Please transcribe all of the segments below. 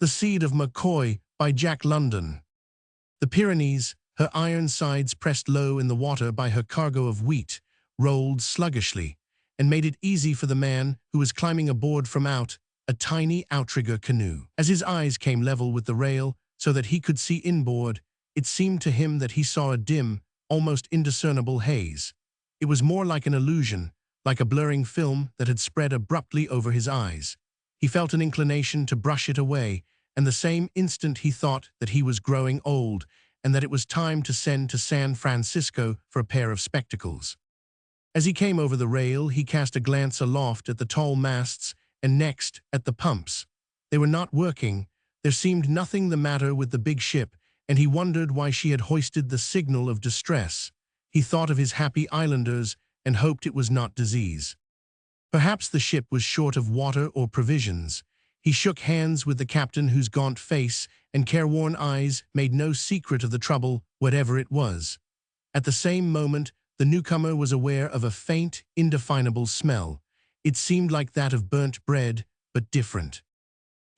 The Seed of McCoy by Jack London. The Pyrenees, her iron sides pressed low in the water by her cargo of wheat, rolled sluggishly, and made it easy for the man who was climbing aboard from out a tiny outrigger canoe. As his eyes came level with the rail so that he could see inboard, it seemed to him that he saw a dim, almost indiscernible haze. It was more like an illusion, like a blurring film that had spread abruptly over his eyes. He felt an inclination to brush it away, and the same instant he thought that he was growing old and that it was time to send to San Francisco for a pair of spectacles. As he came over the rail, he cast a glance aloft at the tall masts and next at the pumps. They were not working. There seemed nothing the matter with the big ship, and he wondered why she had hoisted the signal of distress. He thought of his happy islanders and hoped it was not disease. Perhaps the ship was short of water or provisions. He shook hands with the captain, whose gaunt face and careworn eyes made no secret of the trouble, whatever it was. At the same moment, the newcomer was aware of a faint, indefinable smell. It seemed like that of burnt bread, but different.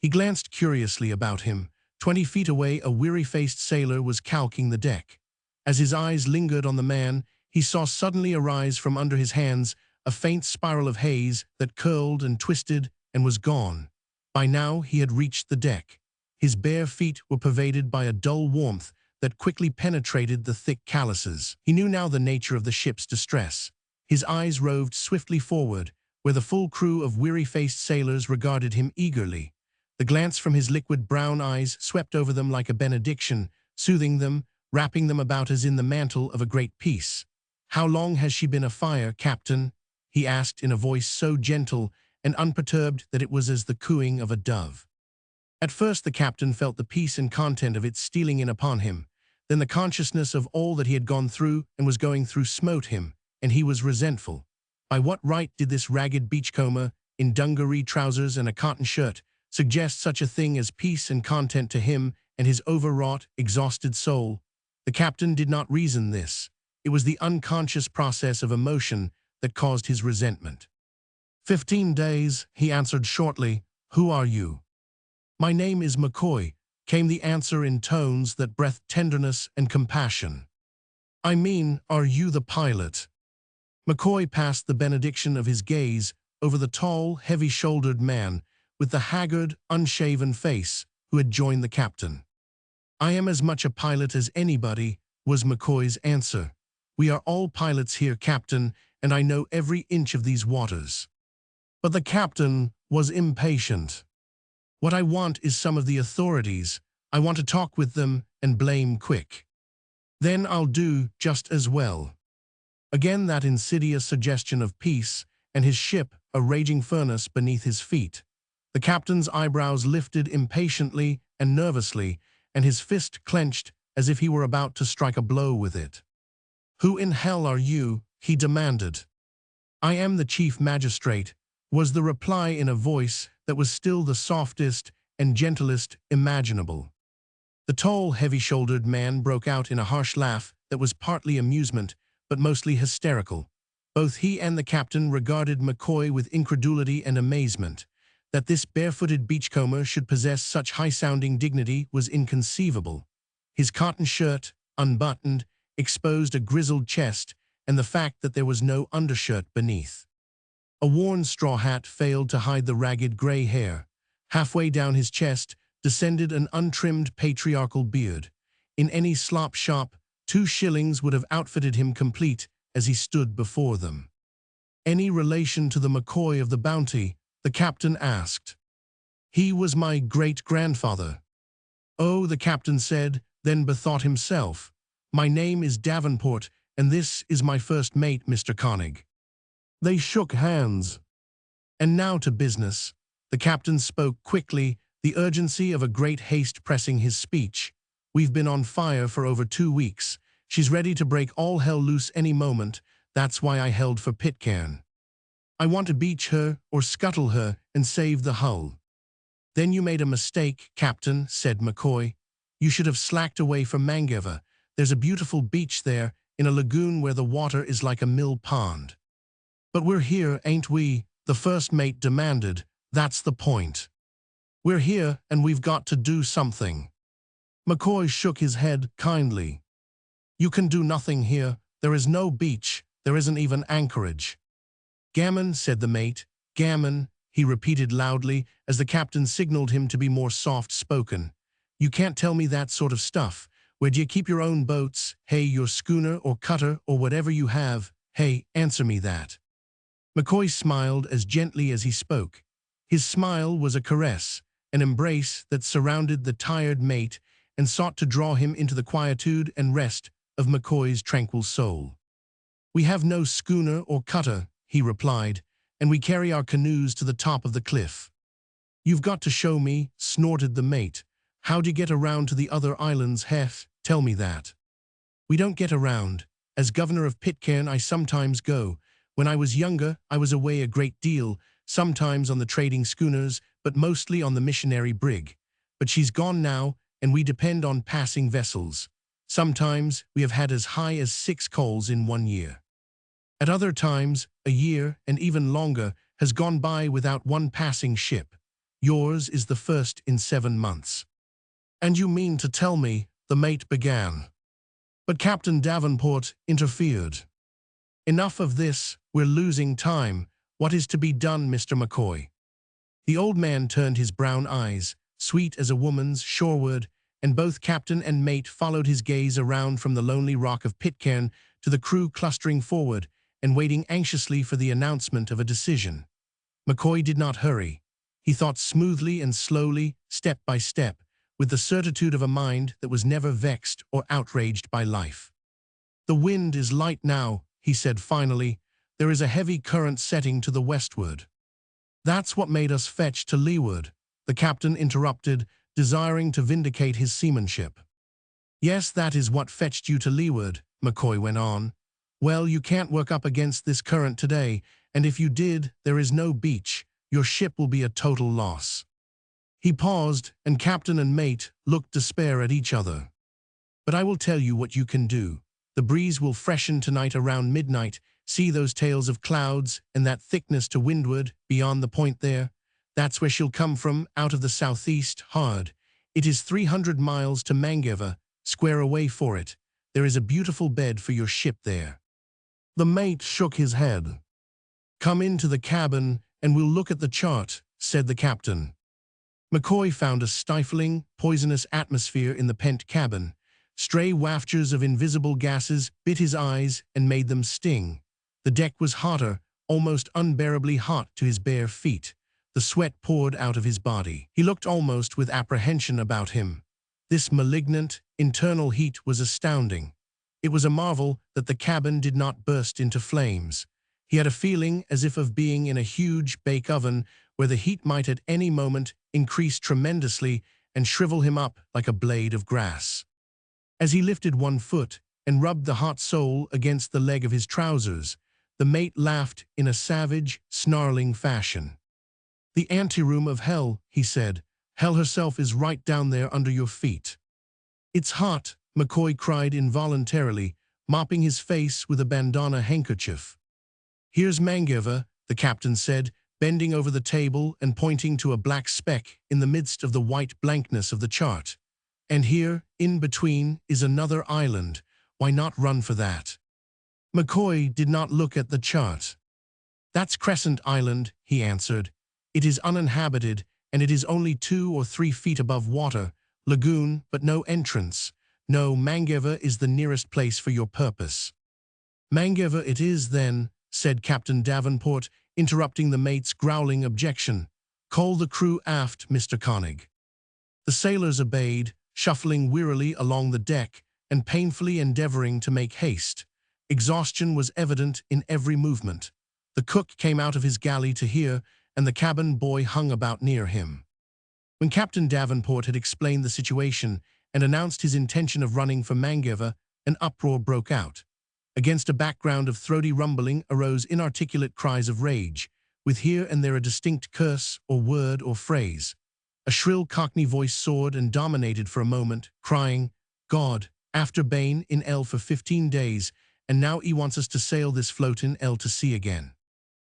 He glanced curiously about him. 20 feet away, a weary-faced sailor was calking the deck. As his eyes lingered on the man, he saw suddenly arise from under his hands a faint spiral of haze that curled and twisted and was gone. By now he had reached the deck. His bare feet were pervaded by a dull warmth that quickly penetrated the thick calluses. He knew now the nature of the ship's distress. His eyes roved swiftly forward, where the full crew of weary-faced sailors regarded him eagerly. The glance from his liquid brown eyes swept over them like a benediction, soothing them, wrapping them about as in the mantle of a great peace. "How long has she been afire, Captain?" he asked in a voice so gentle and unperturbed that it was as the cooing of a dove. At first the captain felt the peace and content of it stealing in upon him. Then the consciousness of all that he had gone through and was going through smote him, and he was resentful. By what right did this ragged beachcomber, in dungaree trousers and a cotton shirt, suggest such a thing as peace and content to him and his overwrought, exhausted soul? The captain did not reason this. It was the unconscious process of emotion that caused his resentment. 15 days, he answered shortly. "Who are you?" "My name is McCoy," came the answer in tones that breathed tenderness and compassion. "I mean, are you the pilot?" McCoy passed the benediction of his gaze over the tall, heavy-shouldered man with the haggard, unshaven face who had joined the captain. "I am as much a pilot as anybody," was McCoy's answer. "We are all pilots here, Captain, and I know every inch of these waters." But the captain was impatient. "What I want is some of the authorities. I want to talk with them and blame quick. Then I'll do just as well." Again that insidious suggestion of peace, and his ship a raging furnace beneath his feet. The captain's eyebrows lifted impatiently and nervously, and his fist clenched as if he were about to strike a blow with it. "Who in hell are you?" he demanded. "I am the chief magistrate," was the reply in a voice that was still the softest and gentlest imaginable. The tall, heavy-shouldered man broke out in a harsh laugh that was partly amusement, but mostly hysterical. Both he and the captain regarded McCoy with incredulity and amazement. That this barefooted beachcomber should possess such high-sounding dignity was inconceivable. His cotton shirt, unbuttoned, exposed a grizzled chest, and the fact that there was no undershirt beneath. A worn straw hat failed to hide the ragged gray hair. Halfway down his chest descended an untrimmed patriarchal beard. In any slop shop, 2 shillings would have outfitted him complete as he stood before them. "Any relation to the McCoy of the Bounty?" the captain asked. "He was my great-grandfather." "Oh," the captain said, then bethought himself. "My name is Davenport, and this is my first mate, Mr. Koenig." They shook hands. "And now to business." The captain spoke quickly, the urgency of a great haste pressing his speech. "We've been on fire for over 2 weeks. She's ready to break all hell loose any moment. That's why I held for Pitcairn. I want to beach her or scuttle her and save the hull." "Then you made a mistake, Captain," said McCoy. "You should have slacked away from Mangeva. There's a beautiful beach there, in a lagoon where the water is like a mill pond." "But we're here, ain't we?" the first mate demanded. "That's the point." We're here and we've got to do something. McCoy shook his head kindly. You can do nothing here. There is no beach. There isn't even anchorage. Gammon, said the mate. Gammon, he repeated loudly as the captain signaled him to be more soft-spoken. You can't tell me that sort of stuff. Where do you keep your own boats? Hey, your schooner or cutter or whatever you have? Hey, answer me that. McCoy smiled as gently as he spoke. His smile was a caress, an embrace that surrounded the tired mate and sought to draw him into the quietude and rest of McCoy's tranquil soul. We have no schooner or cutter, he replied, and we carry our canoes to the top of the cliff. You've got to show me, snorted the mate. How do you get around to the other islands, Hef? Tell me that. We don't get around. As governor of Pitcairn, I sometimes go. When I was younger, I was away a great deal, sometimes on the trading schooners, but mostly on the missionary brig. But she's gone now, and we depend on passing vessels. Sometimes we have had as high as 6 calls in 1 year. At other times, a year, and even longer, has gone by without one passing ship. Yours is the first in 7 months. And you mean to tell me, the mate began. But Captain Davenport interfered. Enough of this, we're losing time. What is to be done, Mr. McCoy? The old man turned his brown eyes, sweet as a woman's, shoreward, and both captain and mate followed his gaze around from the lonely rock of Pitcairn to the crew clustering forward and waiting anxiously for the announcement of a decision. McCoy did not hurry. He thought smoothly and slowly, step by step, with the certitude of a mind that was never vexed or outraged by life. The wind is light now, he said finally. There is a heavy current setting to the westward. That's what made us fetch to leeward, the captain interrupted, desiring to vindicate his seamanship. Yes, that is what fetched you to leeward, McCoy went on. Well, you can't work up against this current today, and if you did, there is no beach. Your ship will be a total loss. He paused, and captain and mate looked despair at each other. But I will tell you what you can do. The breeze will freshen tonight around midnight. See those tails of clouds and that thickness to windward, beyond the point there? That's where she'll come from, out of the southeast, hard. It is 300 miles to Mangeva. Square away for it. There is a beautiful bed for your ship there. The mate shook his head. Come into the cabin, and we'll look at the chart, said the captain. McCoy found a stifling, poisonous atmosphere in the pent cabin. Stray waftures of invisible gases bit his eyes and made them sting. The deck was hotter, almost unbearably hot to his bare feet. The sweat poured out of his body. He looked almost with apprehension about him. This malignant, internal heat was astounding. It was a marvel that the cabin did not burst into flames. He had a feeling as if of being in a huge bake oven where the heat might at any moment increase tremendously and shrivel him up like a blade of grass. As he lifted one foot and rubbed the hot sole against the leg of his trousers, the mate laughed in a savage, snarling fashion. The anteroom of hell, he said. Hell herself is right down there under your feet. It's hot, McCoy cried involuntarily, mopping his face with a bandana handkerchief. Here's Mangeva, the captain said, bending over the table and pointing to a black speck in the midst of the white blankness of the chart. And here, in between, is another island. Why not run for that? McCoy did not look at the chart. That's Crescent Island, he answered. It is uninhabited, and it is only 2 or 3 feet above water, lagoon, but no entrance. No, Mangeva is the nearest place for your purpose. Mangeva it is, then, said Captain Davenport, interrupting the mate's growling objection. Call the crew aft, Mr. Koenig. The sailors obeyed, shuffling wearily along the deck and painfully endeavoring to make haste. Exhaustion was evident in every movement. The cook came out of his galley to hear, and the cabin boy hung about near him. When Captain Davenport had explained the situation and announced his intention of running for Mangeva, an uproar broke out. Against a background of throaty rumbling arose inarticulate cries of rage, with here and there a distinct curse or word or phrase. A shrill Cockney voice soared and dominated for a moment, crying, God, after Bain in L for 15 days, and now he wants us to sail this float in L to sea again.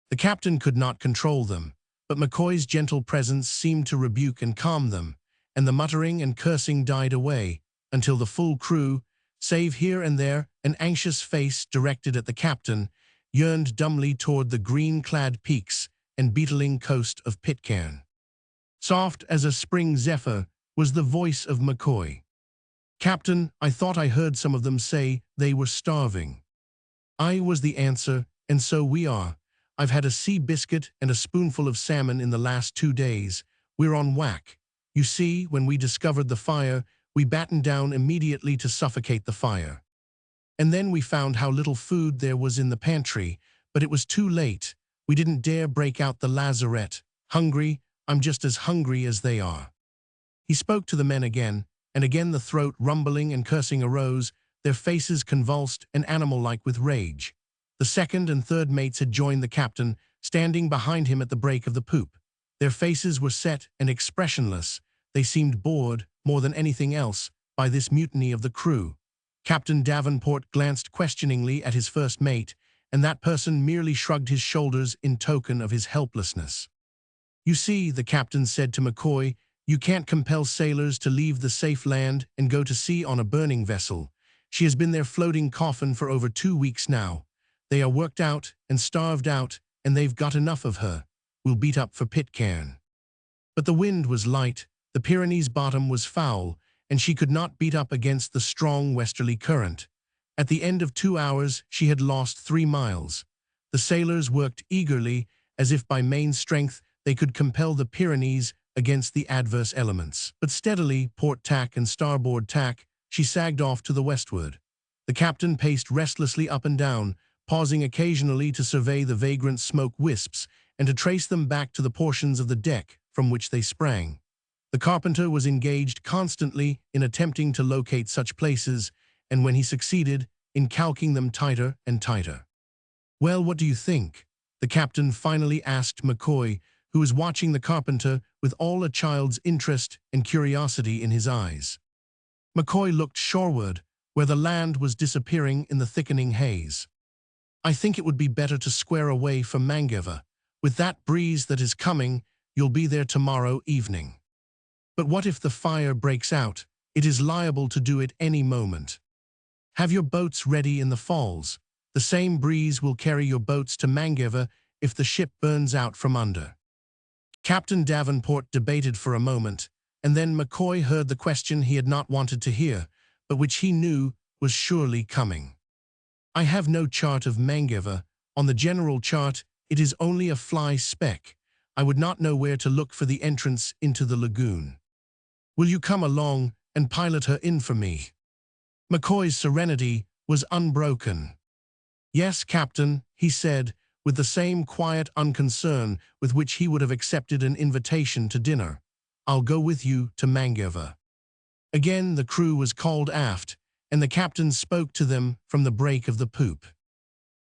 The captain could not control them, but McCoy's gentle presence seemed to rebuke and calm them, and the muttering and cursing died away, until the full crew, save here and there an anxious face directed at the captain, yearned dumbly toward the green-clad peaks and beetling coast of Pitcairn. Soft as a spring zephyr was the voice of McCoy. "Captain, I thought I heard some of them say they were starving." "Aye," was the answer, "and so we are. I've had a sea biscuit and a spoonful of salmon in the last 2 days. We're on whack. You see, when we discovered the fire, we battened down immediately to suffocate the fire. And then we found how little food there was in the pantry, but it was too late. We didn't dare break out the lazarette. Hungry, I'm just as hungry as they are." He spoke to the men again, and again the throat rumbling and cursing arose, their faces convulsed and animal-like with rage. The second and third mates had joined the captain, standing behind him at the break of the poop. Their faces were set and expressionless. They seemed bored, more than anything else, by this mutiny of the crew. Captain Davenport glanced questioningly at his first mate, and that person merely shrugged his shoulders in token of his helplessness. "You see," the captain said to McCoy, "you can't compel sailors to leave the safe land and go to sea on a burning vessel. She has been their floating coffin for over 2 weeks now. They are worked out and starved out, and they've got enough of her. We'll beat up for Pitcairn." But the wind was light, the Pyrenees' bottom was foul, and she could not beat up against the strong westerly current. At the end of 2 hours, she had lost 3 miles. The sailors worked eagerly, as if by main strength they could compel the Pyrenees against the adverse elements. But steadily, port tack and starboard tack, she sagged off to the westward. The captain paced restlessly up and down, pausing occasionally to survey the vagrant smoke wisps and to trace them back to the portions of the deck from which they sprang. The carpenter was engaged constantly in attempting to locate such places, and when he succeeded, in calking them tighter and tighter. "Well, what do you think?" the captain finally asked McCoy, who was watching the carpenter with all a child's interest and curiosity in his eyes. McCoy looked shoreward, where the land was disappearing in the thickening haze. "I think it would be better to square away for Mangeva. With that breeze that is coming, you'll be there tomorrow evening. But what if the fire breaks out? It is liable to do it any moment. Have your boats ready in the falls. The same breeze will carry your boats to Mangeva if the ship burns out from under." Captain Davenport debated for a moment, and then McCoy heard the question he had not wanted to hear, but which he knew was surely coming. "I have no chart of Mangeva. On the general chart, it is only a fly speck. I would not know where to look for the entrance into the lagoon. Will you come along and pilot her in for me?" McCoy's serenity was unbroken. "Yes, Captain," he said, with the same quiet unconcern with which he would have accepted an invitation to dinner. "I'll go with you to Mangeva." Again the crew was called aft, and the captain spoke to them from the break of the poop.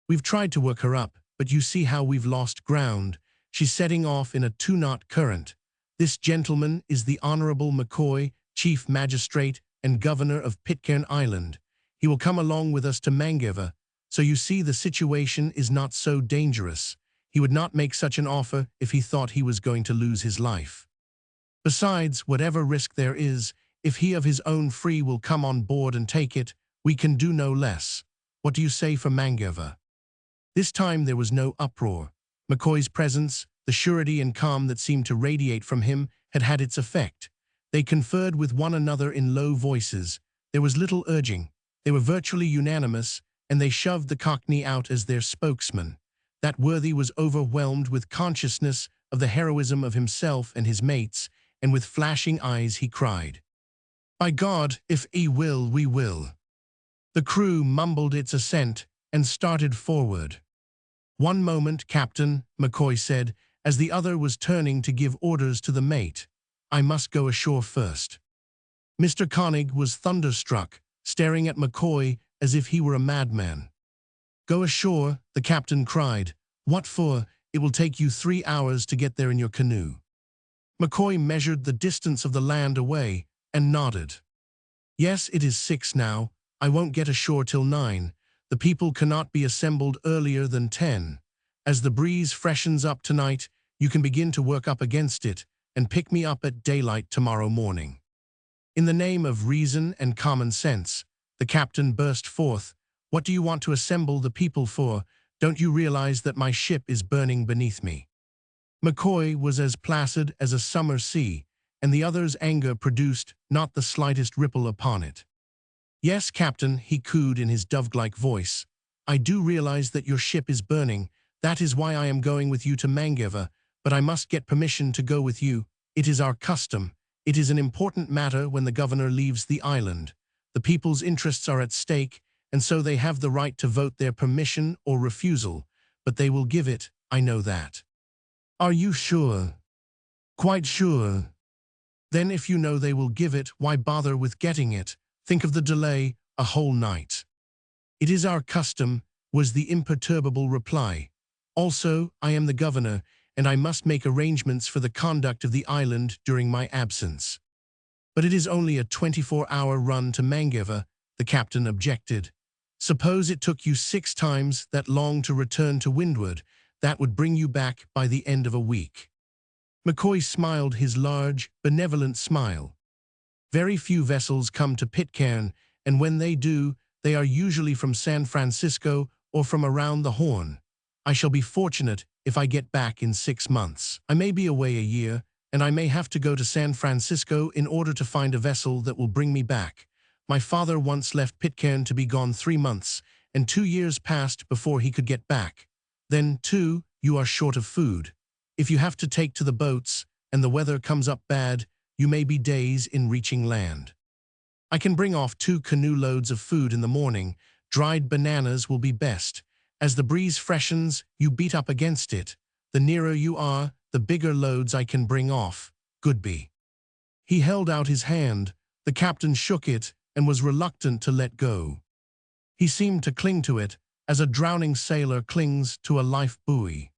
"We've tried to work her up, but you see how we've lost ground. She's setting off in a 2-knot current. This gentleman is the Honorable McCoy, Chief Magistrate and Governor of Pitcairn Island. He will come along with us to Mangeva, so you see the situation is not so dangerous. He would not make such an offer if he thought he was going to lose his life. Besides, whatever risk there is, if he of his own free will come on board and take it, we can do no less. What do you say for Mangeva?" This time there was no uproar. McCoy's presence, the surety and calm that seemed to radiate from him, had had its effect. They conferred with one another in low voices. There was little urging. They were virtually unanimous, and they shoved the Cockney out as their spokesman. That worthy was overwhelmed with consciousness of the heroism of himself and his mates, and with flashing eyes he cried, "By God, if he will, we will." The crew mumbled its assent and started forward. "One moment, Captain," McCoy said, as the other was turning to give orders to the mate. "I must go ashore first." Mr. Koenig was thunderstruck, staring at McCoy as if he were a madman. "Go ashore," the captain cried. "What for? It will take you 3 hours to get there in your canoe." McCoy measured the distance of the land away and nodded. "Yes, it is 6 now. I won't get ashore till 9. The people cannot be assembled earlier than 10. As the breeze freshens up tonight, You can begin to work up against it and pick me up at daylight tomorrow morning." In the name of reason and common sense, the captain burst forth, "What do you want to assemble the people for? Don't you realize that my ship is burning beneath me?" McCoy was as placid as a summer sea, and the other's anger produced not the slightest ripple upon it. "Yes, Captain," he cooed in his dove-like voice, "I do realize that your ship is burning. That is why I am going with you to Mangeva, but I must get permission to go with you. It is our custom. It is an important matter when the governor leaves the island. The people's interests are at stake, and so they have the right to vote their permission or refusal, but they will give it, I know that." "Are you sure?" "Quite sure." "Then if you know they will give it, why bother with getting it? Think of the delay, a whole night." "It is our custom," was the imperturbable reply. "Also, I am the governor, and I must make arrangements for the conduct of the island during my absence." "But it is only a 24-hour run to Mangeva," the captain objected. "Suppose it took you 6 times that long to return to windward, that would bring you back by the end of a week." McCoy smiled his large, benevolent smile. "Very few vessels come to Pitcairn, and when they do, they are usually from San Francisco or from around the Horn. I shall be fortunate if I get back in 6 months. I may be away a year, and I may have to go to San Francisco in order to find a vessel that will bring me back. My father once left Pitcairn to be gone 3 months, and 2 years passed before he could get back. Then, too, you are short of food. If you have to take to the boats, and the weather comes up bad, you may be days in reaching land. I can bring off 2 canoe loads of food in the morning. Dried bananas will be best. As the breeze freshens, you beat up against it. The nearer you are, the bigger loads I can bring off. Goodby." He held out his hand. The captain shook it and was reluctant to let go. He seemed to cling to it, as a drowning sailor clings to a life buoy.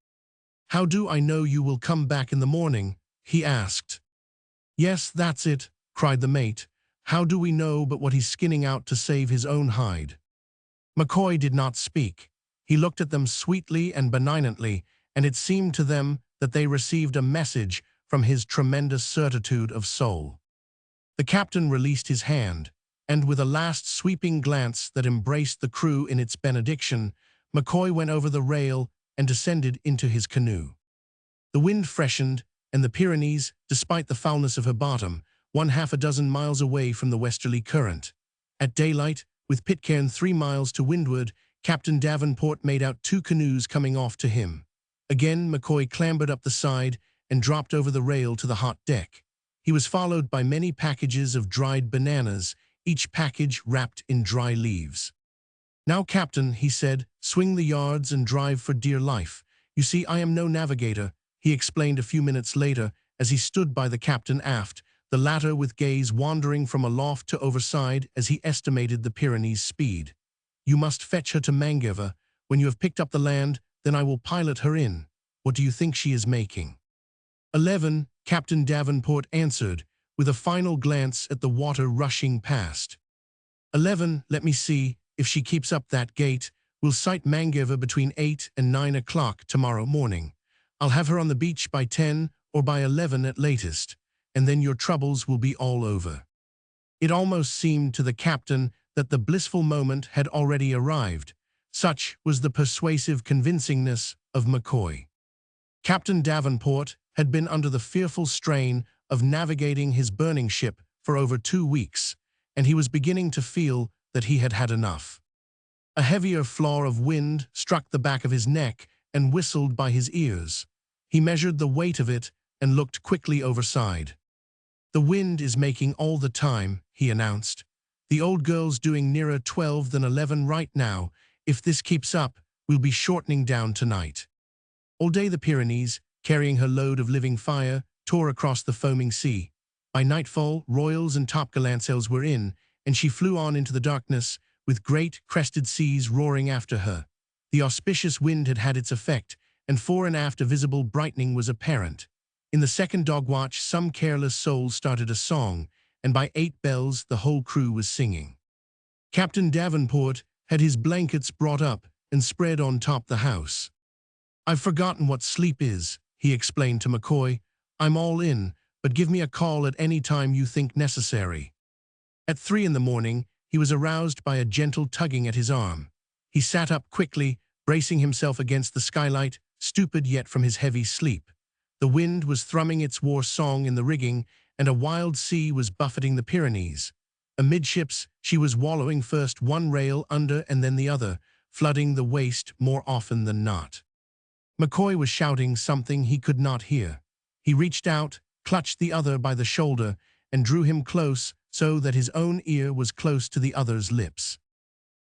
"How do I know you will come back in the morning?" he asked. "Yes, that's it," cried the mate. "How do we know but what he's skinning out to save his own hide?" McCoy did not speak. He looked at them sweetly and benignantly, and it seemed to them that they received a message from his tremendous certitude of soul. The captain released his hand, and with a last sweeping glance that embraced the crew in its benediction, McCoy went over the rail and descended into his canoe. The wind freshened, and the Pyrenees, despite the foulness of her bottom, won half a dozen miles away from the westerly current. At daylight, with Pitcairn 3 miles to windward, Captain Davenport made out 2 canoes coming off to him. Again McCoy clambered up the side and dropped over the rail to the hot deck. He was followed by many packages of dried bananas, each package wrapped in dry leaves. "Now, Captain," he said, "swing the yards and drive for dear life. You see, I am no navigator," he explained a few minutes later as he stood by the captain aft, the latter with gaze wandering from aloft to overside as he estimated the Pyrenees' speed. "You must fetch her to Mangeva. When you have picked up the land, then I will pilot her in. What do you think she is making?" 11, Captain Davenport answered, with a final glance at the water rushing past. 11, let me see, if she keeps up that gait, we'll sight Mangeva between 8 and 9 o'clock tomorrow morning. I'll have her on the beach by 10 or by 11 at latest, and then your troubles will be all over." It almost seemed to the captain that the blissful moment had already arrived. Such was the persuasive convincingness of McCoy. Captain Davenport had been under the fearful strain of navigating his burning ship for over 2 weeks, and he was beginning to feel that he had had enough. A heavier flaw of wind struck the back of his neck and whistled by his ears. He measured the weight of it and looked quickly overside. "The wind is making all the time," he announced. "The old girl's doing nearer 12 than 11 right now. If this keeps up, we'll be shortening down tonight." All day the Pyrenees, carrying her load of living fire, tore across the foaming sea. By nightfall, royals and topgallantsails were in, and she flew on into the darkness, with great, crested seas roaring after her. The auspicious wind had had its effect, and fore and aft a visible brightening was apparent. In the second dog watch, some careless soul started a song, and by 8 bells the whole crew was singing. Captain Davenport had his blankets brought up and spread on top the house. "I've forgotten what sleep is," he explained to McCoy. "I'm all in, but give me a call at any time you think necessary." At 3 in the morning, he was aroused by a gentle tugging at his arm. He sat up quickly, bracing himself against the skylight, stupid yet from his heavy sleep. The wind was thrumming its war song in the rigging, and a wild sea was buffeting the Pyrenees. Amidships, she was wallowing first one rail under and then the other, flooding the waist more often than not. McCoy was shouting something he could not hear. He reached out, clutched the other by the shoulder, and drew him close so that his own ear was close to the other's lips.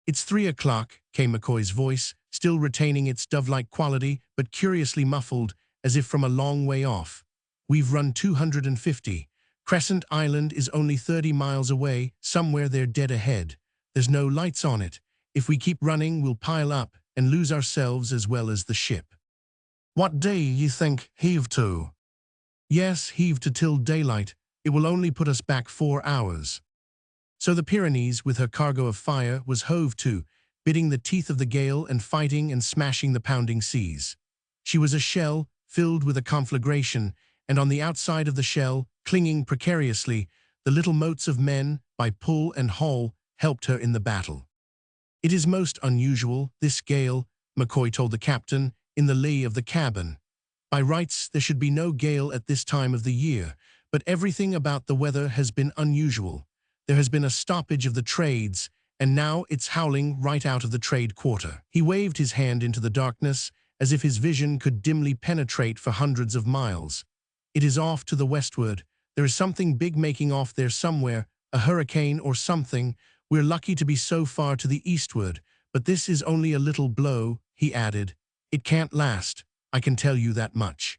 "It's 3 o'clock, came McCoy's voice, still retaining its dove-like quality, but curiously muffled, as if from a long way off. "We've run 250. Crescent Island is only 30 miles away, somewhere there dead ahead. There's no lights on it. If we keep running, we'll pile up and lose ourselves as well as the ship." "What day you think heave to?" "Yes, heave to till daylight. It will only put us back 4 hours." So the Pyrenees, with her cargo of fire, was hove to, biting the teeth of the gale and fighting and smashing the pounding seas. She was a shell filled with a conflagration, and on the outside of the shell, clinging precariously, the little motes of men, by pull and haul, helped her in the battle. "It is most unusual, this gale," McCoy told the captain, in the lee of the cabin. "By rights, there should be no gale at this time of the year, but everything about the weather has been unusual. There has been a stoppage of the trades, and now it's howling right out of the trade quarter." He waved his hand into the darkness, as if his vision could dimly penetrate for hundreds of miles. "It is off to the westward. There is something big making off there somewhere, a hurricane or something. We're lucky to be so far to the eastward, but this is only a little blow," he added. "It can't last, I can tell you that much."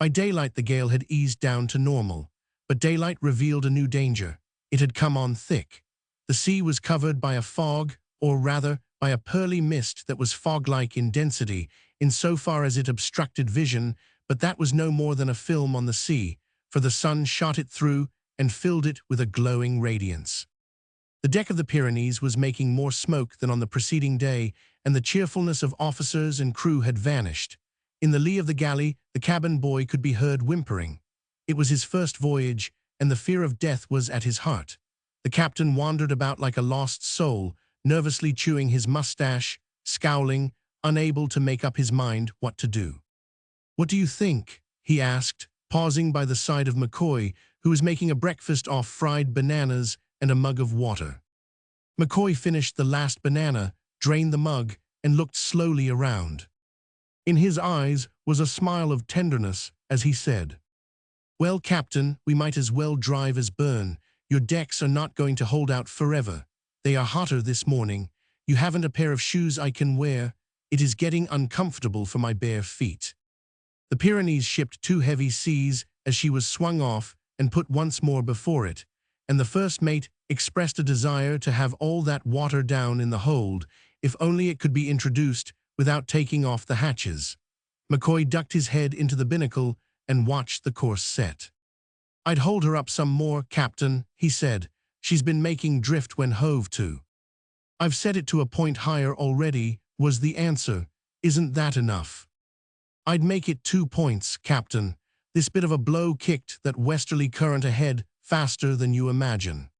By daylight the gale had eased down to normal, but daylight revealed a new danger. It had come on thick. The sea was covered by a fog, or rather, by a pearly mist that was fog-like in density, insofar as it obstructed vision, but that was no more than a film on the sea, for the sun shot it through and filled it with a glowing radiance. The deck of the Pyrenees was making more smoke than on the preceding day, and the cheerfulness of officers and crew had vanished. In the lee of the galley, the cabin boy could be heard whimpering. It was his first voyage, and the fear of death was at his heart. The captain wandered about like a lost soul, nervously chewing his mustache, scowling, unable to make up his mind what to do. "What do you think?" he asked, pausing by the side of McCoy, who was making a breakfast off fried bananas and a mug of water. McCoy finished the last banana, drained the mug, and looked slowly around. In his eyes was a smile of tenderness as he said, "Well, Captain, we might as well drive as burn. Your decks are not going to hold out forever. They are hotter this morning. You haven't a pair of shoes I can wear. It is getting uncomfortable for my bare feet." The Pyrenees shipped 2 heavy seas as she was swung off and put once more before it, and the first mate expressed a desire to have all that water down in the hold, if only it could be introduced without taking off the hatches. McCoy ducked his head into the binnacle and watched the course set. "I'd hold her up some more, Captain," he said. "She's been making drift when hove to." "I've set it to a point higher already," was the answer. "Isn't that enough?" "I'd make it 2 points, Captain. This bit of a blow kicked that westerly current ahead faster than you imagine."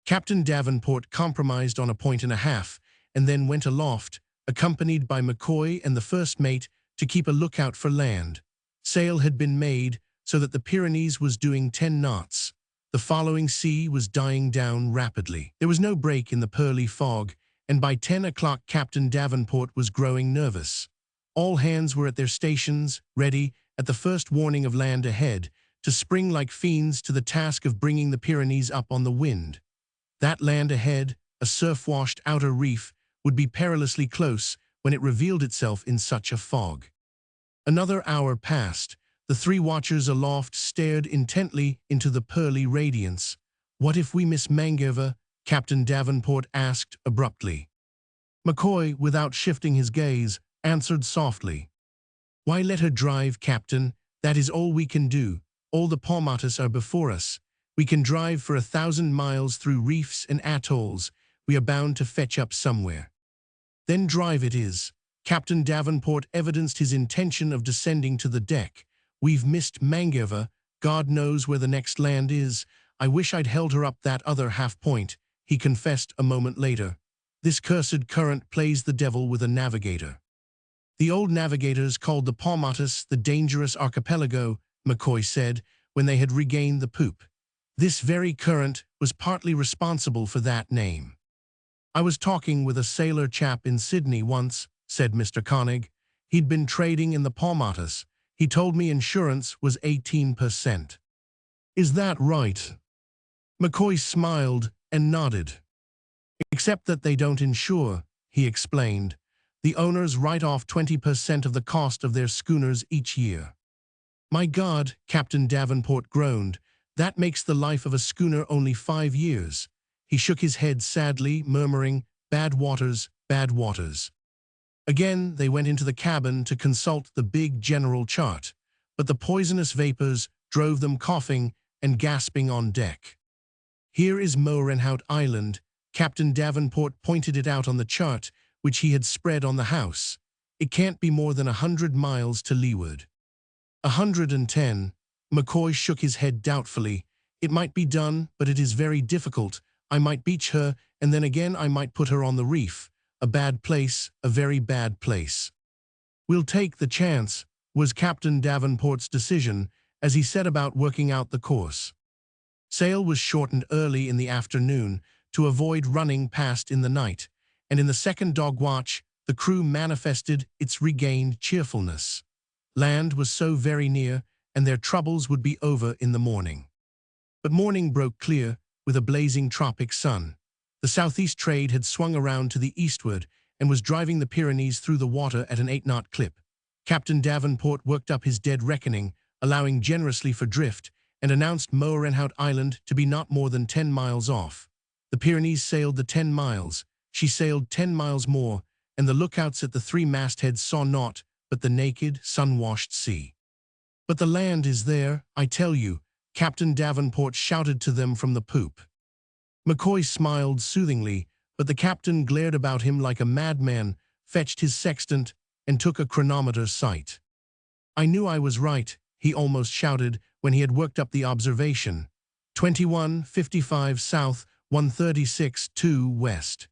Captain Davenport compromised on 1.5 points and then went aloft, accompanied by McCoy and the first mate, to keep a lookout for land. Sail had been made so that the Pyrenees was doing 10 knots. The following sea was dying down rapidly. There was no break in the pearly fog, and by 10 o'clock Captain Davenport was growing nervous. All hands were at their stations, ready, at the first warning of land ahead, to spring like fiends to the task of bringing the Pyrenees up on the wind. That land ahead, a surf-washed outer reef, would be perilously close when it revealed itself in such a fog. Another hour passed. The 3 watchers aloft stared intently into the pearly radiance. "What if we miss Mangerva?" Captain Davenport asked abruptly. McCoy, without shifting his gaze, answered softly, "Why let her drive, Captain? That is all we can do. All the Paumatas are before us. We can drive for 1,000 miles through reefs and atolls. We are bound to fetch up somewhere." "Then drive it is." Captain Davenport evidenced his intention of descending to the deck, We've missed Mangeva. God knows where the next land is. I wish I'd held her up that other half-point, he confessed a moment later. This cursed current plays the devil with a navigator. The old navigators called the Paumatus the dangerous archipelago, McCoy said, when they had regained the poop. This very current was partly responsible for that name. I was talking with a sailor chap in Sydney once, said Mr. Koenig. He'd been trading in the Paumatus. He told me insurance was 18%. Is that right? McCoy smiled and nodded. Except that they don't insure, he explained. The owners write off 20% of the cost of their schooners each year. My God, Captain Davenport groaned. That makes the life of a schooner only 5 years. He shook his head sadly, murmuring, bad waters, bad waters. Again, they went into the cabin to consult the big general chart, but the poisonous vapors drove them coughing and gasping on deck. Here is Moerenhout Island. Captain Davenport pointed it out on the chart, which he had spread on the house. It can't be more than 100 miles to leeward. 110. McCoy shook his head doubtfully. It might be done, but it is very difficult. I might beach her, and then again I might put her on the reef. A bad place, a very bad place. We'll take the chance, was Captain Davenport's decision, as he set about working out the course. Sail was shortened early in the afternoon to avoid running past in the night, and in the second dog watch, the crew manifested its regained cheerfulness. Land was so very near, and their troubles would be over in the morning. But morning broke clear, with a blazing tropic sun. The southeast trade had swung around to the eastward and was driving the Pyrenees through the water at an 8-knot clip. Captain Davenport worked up his dead reckoning, allowing generously for drift, and announced Moerenhout Island to be not more than 10 miles off. The Pyrenees sailed the 10 miles, she sailed 10 miles more, and the lookouts at the 3 mastheads saw naught but the naked, sun-washed sea. But the land is there, I tell you, Captain Davenport shouted to them from the poop. McCoy smiled soothingly, but the captain glared about him like a madman, fetched his sextant, and took a chronometer sight. I knew I was right, he almost shouted when he had worked up the observation. 21:55 south, 136:2 west.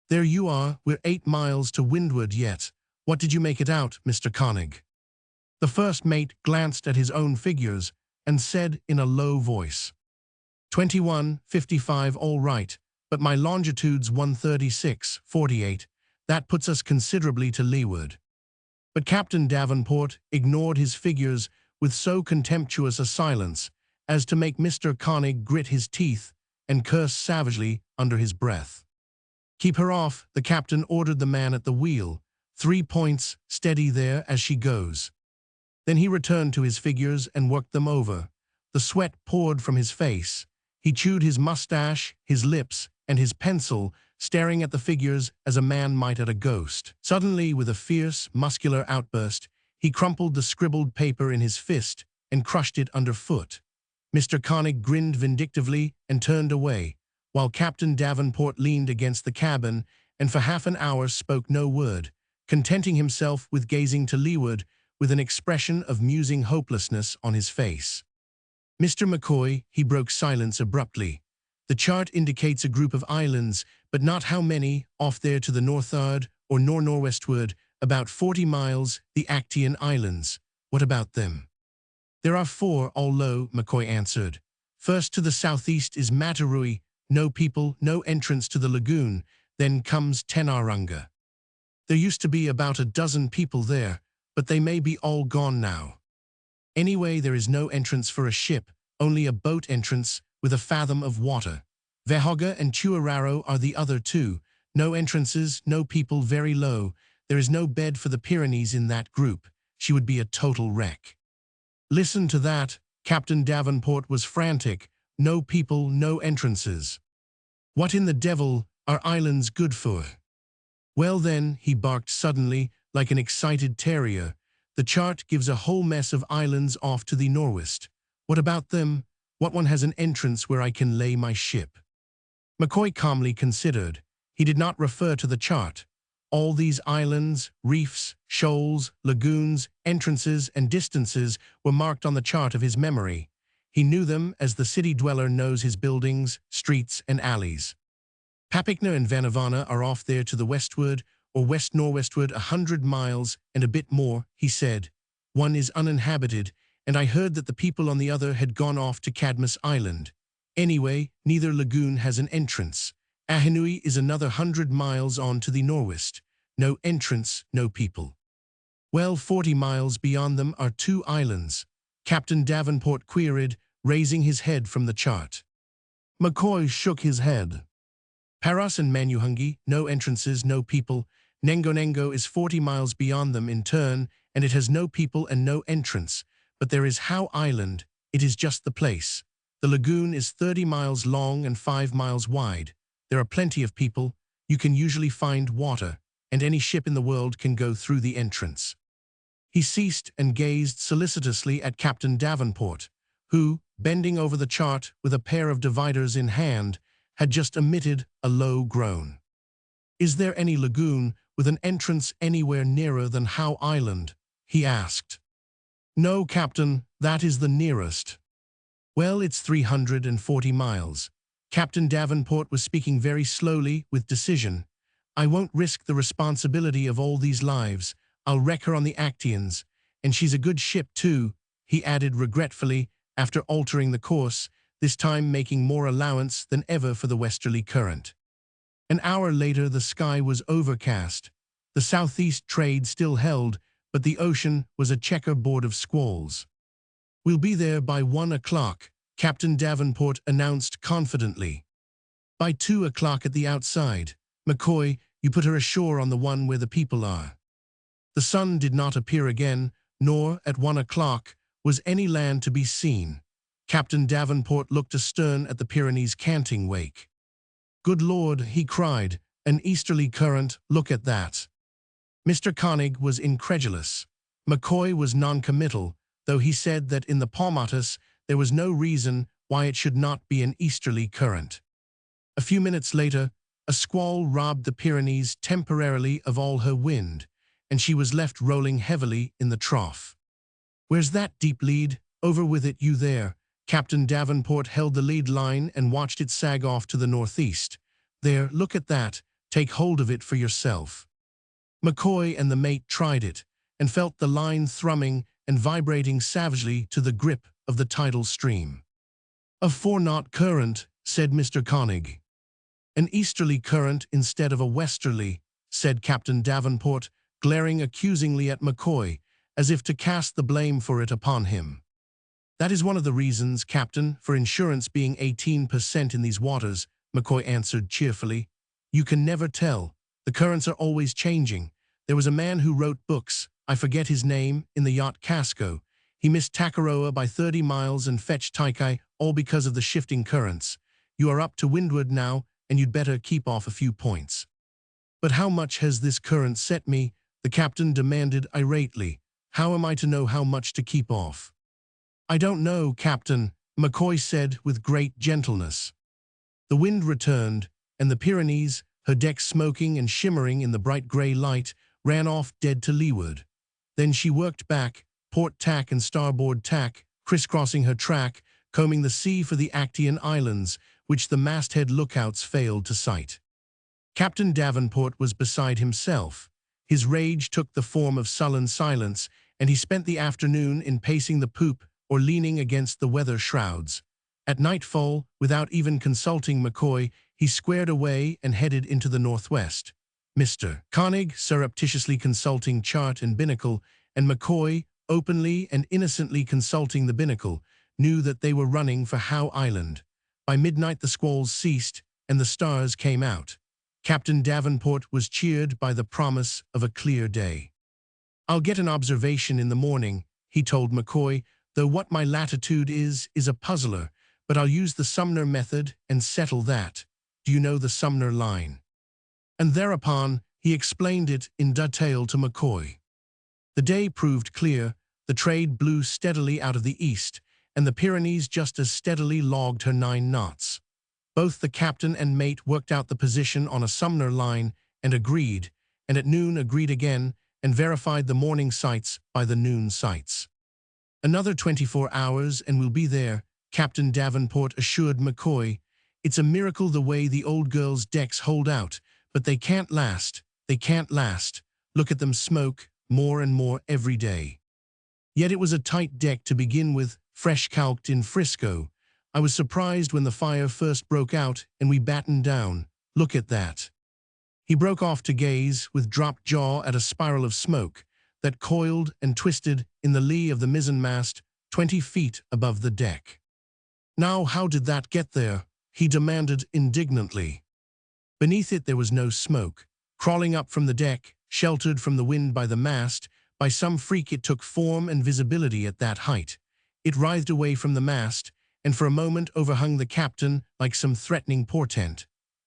There you are, we're 8 miles to windward yet. What did you make it out, Mr. Koenig? The first mate glanced at his own figures and said in a low voice, 21:55 all right, but my longitude's 136:48. That puts us considerably to leeward. But Captain Davenport ignored his figures with so contemptuous a silence as to make Mr. Koenig grit his teeth and curse savagely under his breath. Keep her off, the captain ordered the man at the wheel. 3 points, steady there as she goes. Then he returned to his figures and worked them over. The sweat poured from his face. He chewed his mustache, his lips, and his pencil, staring at the figures as a man might at a ghost. Suddenly, with a fierce, muscular outburst, he crumpled the scribbled paper in his fist and crushed it underfoot. Mr. Koenig grinned vindictively and turned away, while Captain Davenport leaned against the cabin and for half an hour spoke no word, contenting himself with gazing to leeward with an expression of musing hopelessness on his face. Mr. McCoy, he broke silence abruptly. The chart indicates a group of islands, but not how many, off there to the northward or northwestward, about 40 miles, the Actian Islands. What about them? There are 4, all low, McCoy answered. First to the southeast is Matarui, no people, no entrance to the lagoon. Then comes Tenarunga. There used to be about a dozen people there, but they may be all gone now. Anyway, there is no entrance for a ship, only a boat entrance with a fathom of water. Vehoga and Tuararo are the other 2. No entrances, no people, very low. There is no bed for the Pyrenees in that group. She would be a total wreck. Listen to that. Captain Davenport was frantic. No people, no entrances. What in the devil are islands good for? Well then, he barked suddenly, like an excited terrier, the chart gives a whole mess of islands off to the northwest. What about them? What one has an entrance where I can lay my ship? McCoy calmly considered. He did not refer to the chart. All these islands, reefs, shoals, lagoons, entrances, and distances were marked on the chart of his memory. He knew them as the city dweller knows his buildings, streets, and alleys. Papikna and Vanavana are off there to the westward, or west-northwestward 100 miles and a bit more, he said. One is uninhabited, and I heard that the people on the other had gone off to Cadmus Island. Anyway, neither lagoon has an entrance. Ahinui is another 100 miles on to the northwest. No entrance, no people. Well, 40 miles beyond them are two islands, Captain Davenport queried, raising his head from the chart. McCoy shook his head. Paras and Manuhungi, no entrances, no people. Nengonengo is 40 miles beyond them in turn, and it has no people and no entrance. But there is Howe Island. It is just the place. The lagoon is 30 miles long and 5 miles wide. There are plenty of people. You can usually find water, and any ship in the world can go through the entrance. He ceased and gazed solicitously at Captain Davenport, who, bending over the chart with a pair of dividers in hand, had just emitted a low groan. "Is there any lagoon with an entrance anywhere nearer than Howe Island?" he asked. "No, Captain, that is the nearest." "Well, it's 340 miles. Captain Davenport was speaking very slowly, with decision. "I won't risk the responsibility of all these lives. I'll wreck her on the Actians. And she's a good ship, too," he added regretfully, after altering the course, this time making more allowance than ever for the westerly current. An hour later, the sky was overcast. The southeast trade still held, but the ocean was a checkerboard of squalls. "We'll be there by 1 o'clock, Captain Davenport announced confidently. "By 2 o'clock at the outside. McCoy, you put her ashore on the one where the people are." The sun did not appear again, nor, at 1 o'clock, was any land to be seen. Captain Davenport looked astern at the Pyrenees' canting wake. "Good Lord," he cried, "an easterly current, look at that." Mr. Koenig was incredulous. McCoy was noncommittal, though he said that in the Paumatus there was no reason why it should not be an easterly current. A few minutes later, a squall robbed the Pyrenees temporarily of all her wind, and she was left rolling heavily in the trough. "Where's that deep lead? Over with it, you there." Captain Davenport held the lead line and watched it sag off to the northeast. "There, look at that. Take hold of it for yourself." McCoy and the mate tried it, and felt the line thrumming and vibrating savagely to the grip of the tidal stream. "A 4-knot current," said Mr. Koenig. "An easterly current instead of a westerly," said Captain Davenport, glaring accusingly at McCoy, as if to cast the blame for it upon him. "That is one of the reasons, Captain, for insurance being 18% in these waters," McCoy answered cheerfully. "You can never tell. The currents are always changing. There was a man who wrote books, I forget his name, in the yacht Casco. He missed Takaroa by 30 miles and fetched Taikai, all because of the shifting currents. You are up to windward now, and you'd better keep off a few points." "But how much has this current set me?" the captain demanded irately. "How am I to know how much to keep off?" "I don't know, Captain," McCoy said with great gentleness. The wind returned, and the Pyrenees, her decks smoking and shimmering in the bright gray light, ran off dead to leeward. Then she worked back, port tack and starboard tack, crisscrossing her track, combing the sea for the Actian Islands, which the masthead lookouts failed to sight. Captain Davenport was beside himself. His rage took the form of sullen silence, and he spent the afternoon in pacing the poop or leaning against the weather shrouds. At nightfall, without even consulting McCoy, he squared away and headed into the northwest. Mr. Koenig surreptitiously consulting chart and binnacle, and McCoy, openly and innocently consulting the binnacle, knew that they were running for Howe Island. By midnight the squalls ceased, and the stars came out. Captain Davenport was cheered by the promise of a clear day. "I'll get an observation in the morning," he told McCoy, "though what my latitude is a puzzler, but I'll use the Sumner method and settle that. Do you know the Sumner line?" And thereupon he explained it in detail to McCoy. The day proved clear, the trade blew steadily out of the east, and the Pyrenees just as steadily logged her 9 knots. Both the captain and mate worked out the position on a Sumner line and agreed, and at noon agreed again and verified the morning sights by the noon sights. "Another 24 hours and we'll be there," Captain Davenport assured McCoy. "It's a miracle the way the old girl's decks hold out, but they can't last. They can't last. Look at them smoke, more and more every day." Yet it was a tight deck to begin with, fresh calked in Frisco. "I was surprised when the fire first broke out and we battened down. Look at that." He broke off to gaze with dropped jaw at a spiral of smoke that coiled and twisted in the lee of the mizzenmast 20 feet above the deck. "Now how did that get there?" he demanded indignantly. Beneath it there was no smoke. Crawling up from the deck, sheltered from the wind by the mast, by some freak it took form and visibility at that height. It writhed away from the mast, and for a moment overhung the captain like some threatening portent.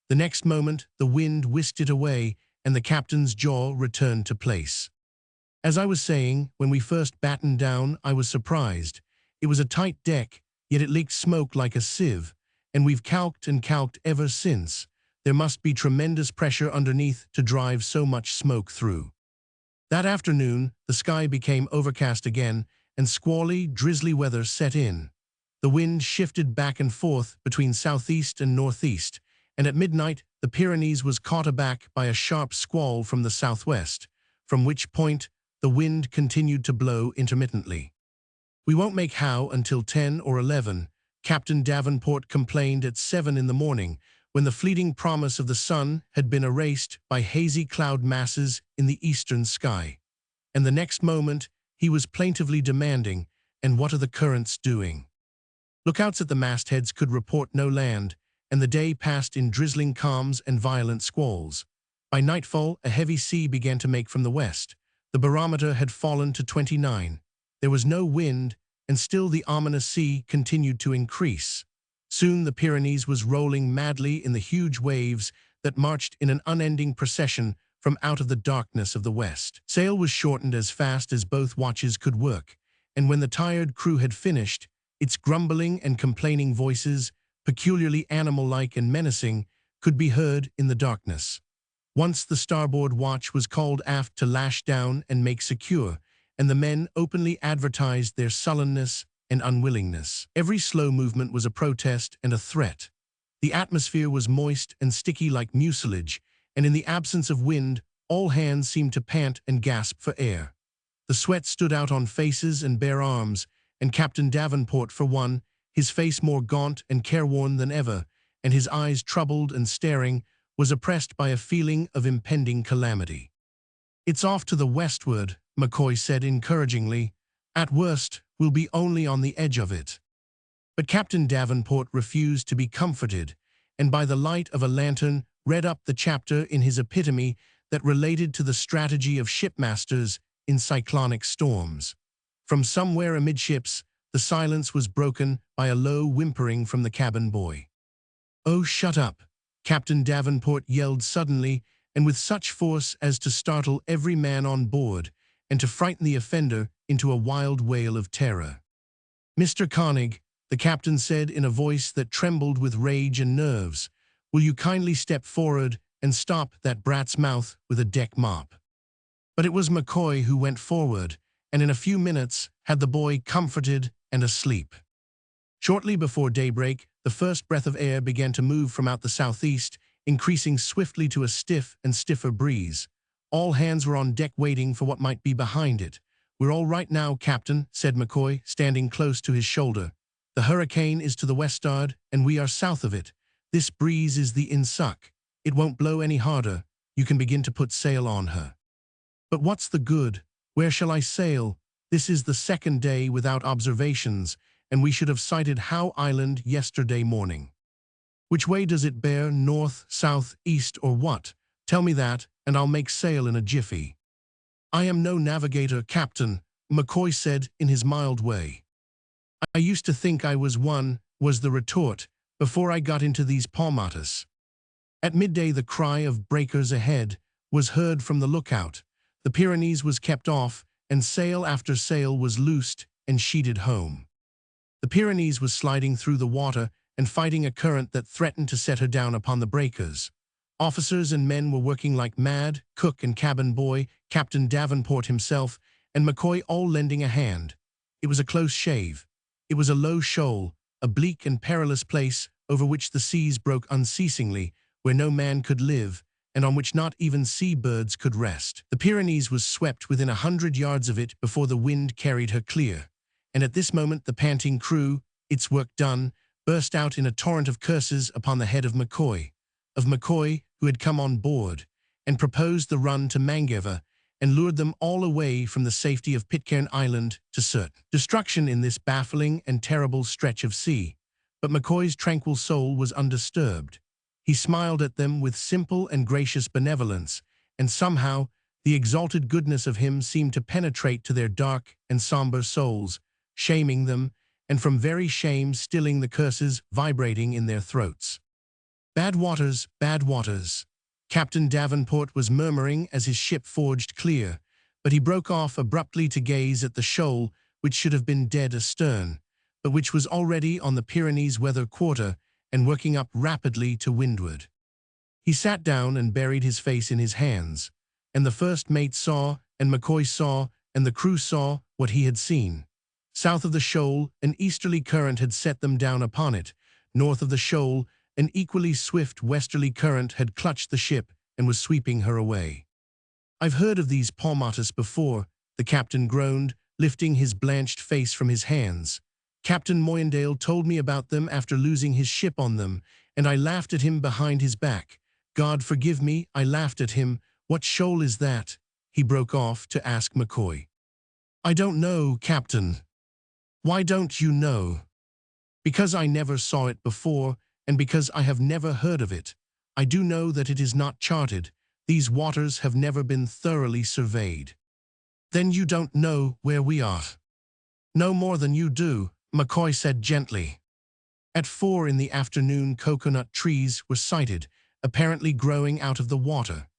The next moment the wind whisked it away, and the captain's jaw returned to place. "As I was saying, when we first battened down, I was surprised. It was a tight deck, yet it leaked smoke like a sieve, and we've calked and calked ever since. There must be tremendous pressure underneath to drive so much smoke through." That afternoon, the sky became overcast again, and squally, drizzly weather set in. The wind shifted back and forth between southeast and northeast, and at midnight the Pyrenees was caught aback by a sharp squall from the southwest, from which point the wind continued to blow intermittently. "We won't make how until 10 or 11, Captain Davenport complained at 7 in the morning, when the fleeting promise of the sun had been erased by hazy cloud masses in the eastern sky. And the next moment he was plaintively demanding, "And what are the currents doing?" Lookouts at the mastheads could report no land, and the day passed in drizzling calms and violent squalls. By nightfall, a heavy sea began to make from the west. The barometer had fallen to 29. There was no wind, and still the ominous sea continued to increase. Soon the Pyrenees was rolling madly in the huge waves that marched in an unending procession from out of the darkness of the west. Sail was shortened as fast as both watches could work, and when the tired crew had finished, its grumbling and complaining voices, peculiarly animal-like and menacing, could be heard in the darkness. Once the starboard watch was called aft to lash down and make secure, and the men openly advertised their sullenness and unwillingness. Every slow movement was a protest and a threat. The atmosphere was moist and sticky like mucilage, and in the absence of wind, all hands seemed to pant and gasp for air. The sweat stood out on faces and bare arms, and Captain Davenport, for one, his face more gaunt and careworn than ever, and his eyes troubled and staring, was oppressed by a feeling of impending calamity. "It's off to the westward," McCoy said encouragingly. "At worst, we'll be only on the edge of it." But Captain Davenport refused to be comforted, and by the light of a lantern read up the chapter in his epitome that related to the strategy of shipmasters in cyclonic storms. From somewhere amidships, the silence was broken by a low whimpering from the cabin boy. "Oh, shut up!" Captain Davenport yelled suddenly, and with such force as to startle every man on board, and to frighten the offender into a wild wail of terror. "Mr. Koenig," the captain said in a voice that trembled with rage and nerves, "will you kindly step forward and stop that brat's mouth with a deck mop?" But it was McCoy who went forward, and in a few minutes had the boy comforted and asleep. Shortly before daybreak, the first breath of air began to move from out the southeast, increasing swiftly to a stiff and stiffer breeze. All hands were on deck waiting for what might be behind it. "We're all right now, Captain," said McCoy, standing close to his shoulder. "The hurricane is to the westward, and we are south of it. This breeze is the insuck. It won't blow any harder. You can begin to put sail on her." "But what's the good? Where shall I sail? This is the second day without observations, and we should have sighted Howe Island yesterday morning." "Which way does it bear, north, south, east, or what? Tell me that, and I'll make sail in a jiffy." "I am no navigator, Captain," McCoy said in his mild way. "I used to think I was one," was the retort, "before I got into these palmatas." At midday the cry of "breakers ahead" was heard from the lookout. The Pyrenees was kept off, and sail after sail was loosed and sheeted home. The Pyrenees was sliding through the water and fighting a current that threatened to set her down upon the breakers. Officers and men were working like mad, cook and cabin boy, Captain Davenport himself, and McCoy all lending a hand. It was a close shave. It was a low shoal, a bleak and perilous place over which the seas broke unceasingly, where no man could live, and on which not even sea-birds could rest. The Pyrenees was swept within 100 yards of it before the wind carried her clear, and at this moment the panting crew, its work done, burst out in a torrent of curses upon the head of McCoy, who had come on board, and proposed the run to Mangaver, and lured them all away from the safety of Pitcairn Island to certain destruction in this baffling and terrible stretch of sea. But McCoy's tranquil soul was undisturbed. He smiled at them with simple and gracious benevolence, and somehow the exalted goodness of him seemed to penetrate to their dark and somber souls, shaming them, and from very shame stilling the curses vibrating in their throats. Bad waters, Captain Davenport was murmuring as his ship forged clear, but he broke off abruptly to gaze at the shoal which should have been dead astern, but which was already on the Pyrenees' weather quarter and working up rapidly to windward. He sat down and buried his face in his hands, and the first mate saw, and McCoy saw, and the crew saw what he had seen. South of the shoal, an easterly current had set them down upon it. North of the shoal, an equally swift westerly current had clutched the ship and was sweeping her away. "I've heard of these palmatas before," the captain groaned, lifting his blanched face from his hands. "Captain Moyndale told me about them after losing his ship on them, and I laughed at him behind his back. God forgive me, I laughed at him. What shoal is that?" he broke off to ask McCoy. "I don't know, Captain." "Why don't you know?" "Because I never saw it before, and because I have never heard of it. I do know that it is not charted. These waters have never been thoroughly surveyed." "Then you don't know where we are." "No more than you do," McCoy said gently. At 4 in the afternoon, coconut trees were sighted, apparently growing out of the water.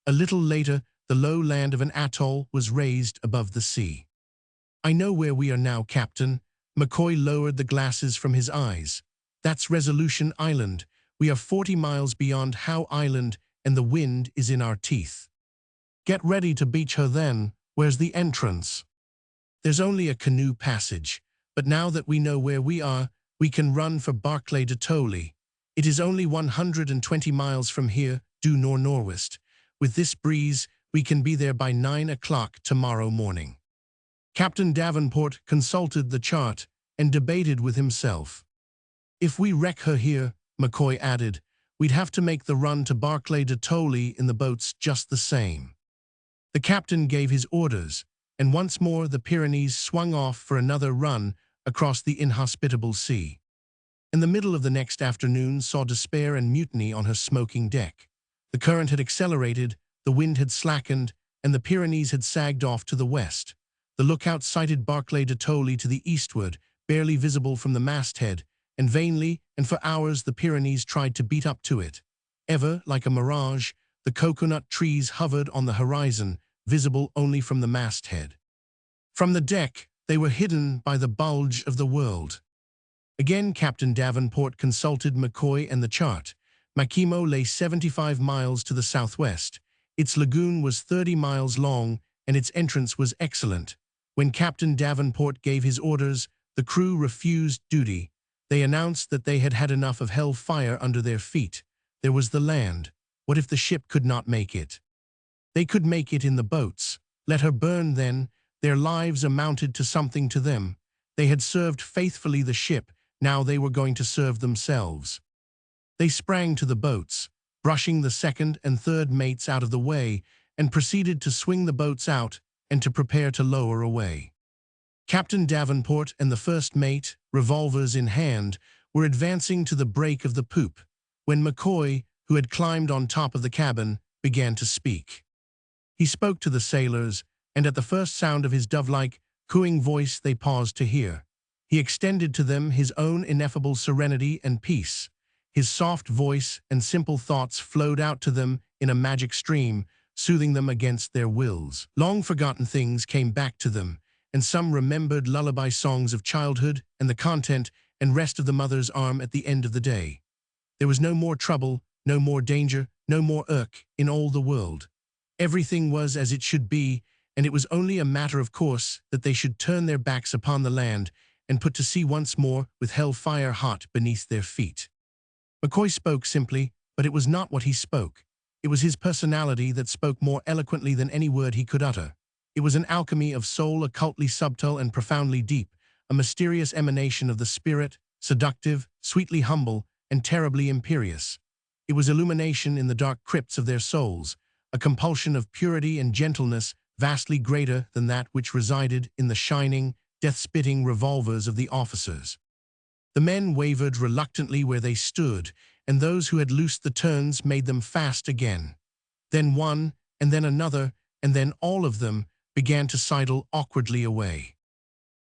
A little later, the low land of an atoll was raised above the sea. "I know where we are now, Captain." McCoy lowered the glasses from his eyes. "That's Resolution Island. We are 40 miles beyond Howe Island, and the wind is in our teeth." "Get ready to beach her then. Where's the entrance?" "There's only a canoe passage, but now that we know where we are, we can run for Barclay de Tolly. It is only 120 miles from here, due nor-norwest. With this breeze, we can be there by 9 o'clock tomorrow morning." Captain Davenport consulted the chart and debated with himself. "If we wreck her here," McCoy added, "we'd have to make the run to Barclay de Tolly in the boats just the same." The captain gave his orders, and once more the Pyrenees swung off for another run across the inhospitable sea. And the middle of the next afternoon saw despair and mutiny on her smoking deck. The current had accelerated, the wind had slackened, and the Pyrenees had sagged off to the west. The lookout sighted Barclay de Tolly to the eastward, barely visible from the masthead, and vainly and for hours the Pyrenees tried to beat up to it. Ever, like a mirage, the coconut trees hovered on the horizon, visible only from the masthead. From the deck, they were hidden by the bulge of the world. Again Captain Davenport consulted McCoy and the chart. Makimo lay 75 miles to the southwest. Its lagoon was 30 miles long, and its entrance was excellent. When Captain Davenport gave his orders, the crew refused duty. They announced that they had had enough of hell fire under their feet. There was the land. What if the ship could not make it? They could make it in the boats. Let her burn then. Their lives amounted to something to them. They had served faithfully the ship. Now they were going to serve themselves. They sprang to the boats, brushing the second and third mates out of the way, and proceeded to swing the boats out and to prepare to lower away. Captain Davenport and the first mate, revolvers in hand, were advancing to the break of the poop, when McCoy, who had climbed on top of the cabin, began to speak. He spoke to the sailors, and at the first sound of his dove-like, cooing voice they paused to hear. He extended to them his own ineffable serenity and peace. His soft voice and simple thoughts flowed out to them in a magic stream, soothing them against their wills. Long-forgotten things came back to them, and some remembered lullaby songs of childhood and the content and rest of the mother's arm at the end of the day. There was no more trouble, no more danger, no more irk in all the world. Everything was as it should be, and it was only a matter of course that they should turn their backs upon the land and put to sea once more with hell-fire hot beneath their feet. McCoy spoke simply, but it was not what he spoke. It was his personality that spoke more eloquently than any word he could utter. It was an alchemy of soul occultly subtle and profoundly deep, a mysterious emanation of the spirit, seductive, sweetly humble, and terribly imperious. It was illumination in the dark crypts of their souls, a compulsion of purity and gentleness vastly greater than that which resided in the shining, death-spitting revolvers of the officers. The men wavered reluctantly where they stood, and those who had loosed the turns made them fast again. Then one, and then another, and then all of them began to sidle awkwardly away.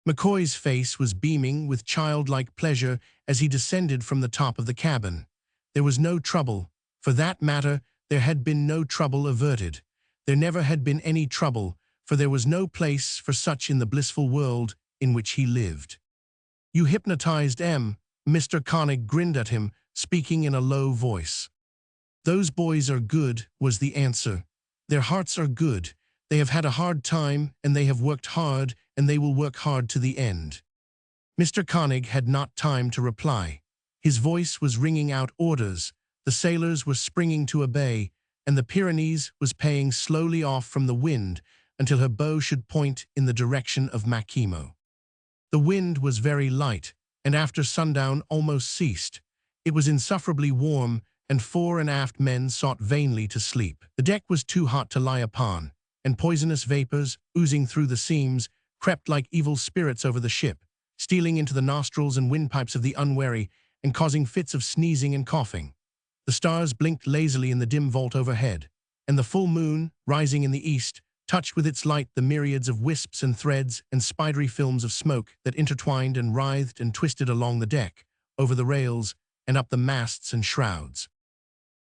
McCoy's face was beaming with childlike pleasure as he descended from the top of the cabin. There was no trouble. For that matter, there had been no trouble averted. There never had been any trouble, for there was no place for such in the blissful world in which he lived. "You hypnotized M." Mr. Koenig grinned at him, speaking in a low voice. "Those boys are good," was the answer. "Their hearts are good. They have had a hard time, and they have worked hard, and they will work hard to the end." Mr. Koenig had not time to reply. His voice was ringing out orders, the sailors were springing to obey, and the Pyrenees was paying slowly off from the wind until her bow should point in the direction of Makimo. The wind was very light, and after sundown almost ceased. It was insufferably warm, and fore and aft men sought vainly to sleep. The deck was too hot to lie upon, and poisonous vapors, oozing through the seams, crept like evil spirits over the ship, stealing into the nostrils and windpipes of the unwary and causing fits of sneezing and coughing. The stars blinked lazily in the dim vault overhead, and the full moon, rising in the east, touched with its light the myriads of wisps and threads and spidery films of smoke that intertwined and writhed and twisted along the deck, over the rails, and up the masts and shrouds.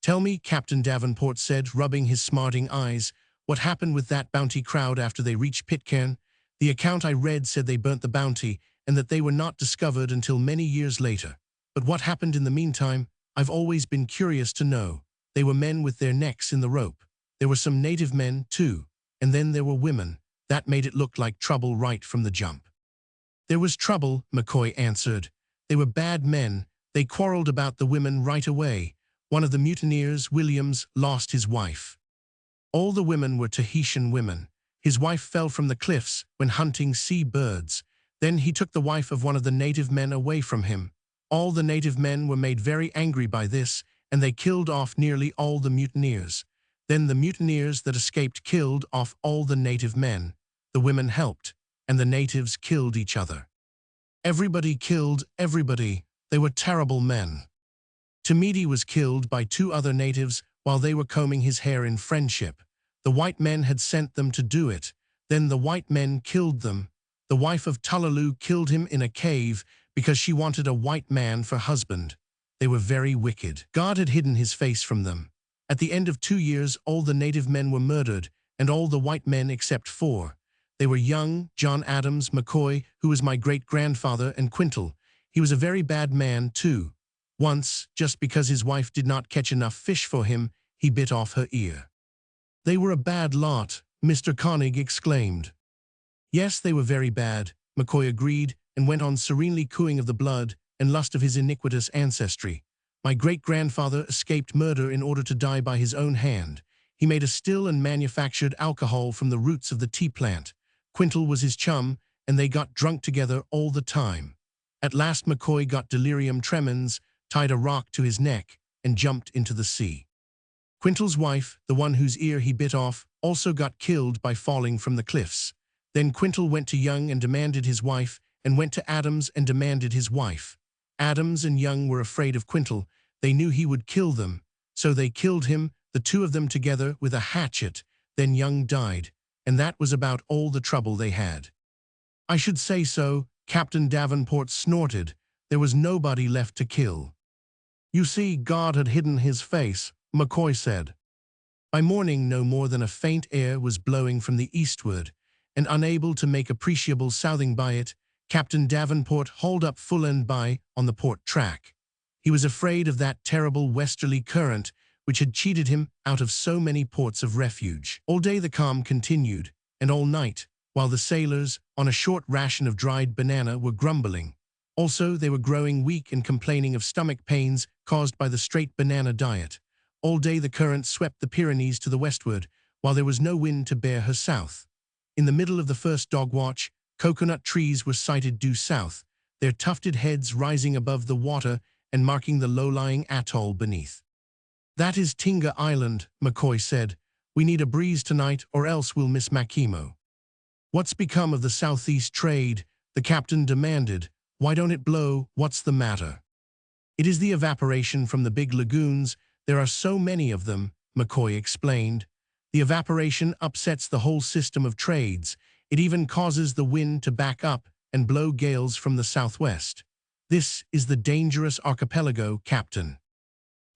"Tell me," Captain Davenport said, rubbing his smarting eyes, "what happened with that Bounty crowd after they reached Pitcairn? The account I read said they burnt the Bounty and that they were not discovered until many years later. But what happened in the meantime? I've always been curious to know. They were men with their necks in the rope. There were some native men, too, and then there were women. That made it look like trouble right from the jump." "There was trouble," McCoy answered. "They were bad men. They quarreled about the women right away. One of the mutineers, Williams, lost his wife. All the women were Tahitian women. His wife fell from the cliffs when hunting sea birds. Then he took the wife of one of the native men away from him. All the native men were made very angry by this, and they killed off nearly all the mutineers. Then the mutineers that escaped killed off all the native men. The women helped, and the natives killed each other. Everybody killed everybody. They were terrible men. Tamidi was killed by 2 other natives while they were combing his hair in friendship. The white men had sent them to do it. Then the white men killed them. The wife of Tullalu killed him in a cave because she wanted a white man for husband. They were very wicked. God had hidden his face from them. At the end of 2 years, all the native men were murdered, and all the white men except 4. They were young, John Adams, McCoy, who was my great-grandfather, and Quintal. He was a very bad man, too. Once, just because his wife did not catch enough fish for him, he bit off her ear." "They were a bad lot," Mr. Koenig exclaimed. "Yes, they were very bad," McCoy agreed, and went on serenely cooing of the blood and lust of his iniquitous ancestry. "My great-grandfather escaped murder in order to die by his own hand. He made a still and manufactured alcohol from the roots of the tea plant. Quintal was his chum, and they got drunk together all the time. At last McCoy got delirium tremens, tied a rock to his neck, and jumped into the sea. Quintal's wife, the one whose ear he bit off, also got killed by falling from the cliffs. Then Quintal went to Young and demanded his wife, and went to Adams and demanded his wife. Adams and Young were afraid of Quintal. They knew he would kill them, so they killed him, the 2 of them together, with a hatchet. Then Young died, and that was about all the trouble they had." "I should say so," Captain Davenport snorted. "There was nobody left to kill." "You see, God had hidden his face," McCoy said. By morning no more than a faint air was blowing from the eastward, and unable to make appreciable southing by it, Captain Davenport hauled up full end by on the port track. He was afraid of that terrible westerly current which had cheated him out of so many ports of refuge. All day the calm continued, and all night, while the sailors, on a short ration of dried banana, were grumbling. Also, they were growing weak and complaining of stomach pains caused by the straight banana diet. All day the current swept the Pyrenees to the westward, while there was no wind to bear her south. In the middle of the first dog watch, coconut trees were sighted due south, their tufted heads rising above the water and marking the low-lying atoll beneath. "That is Tinga Island," McCoy said. "We need a breeze tonight or else we'll miss Makimo." "What's become of the southeast trade?" the captain demanded. "Why don't it blow? What's the matter?" "It is the evaporation from the big lagoons. There are so many of them," McCoy explained. "The evaporation upsets the whole system of trades. It even causes the wind to back up and blow gales from the southwest. This is the dangerous archipelago, Captain."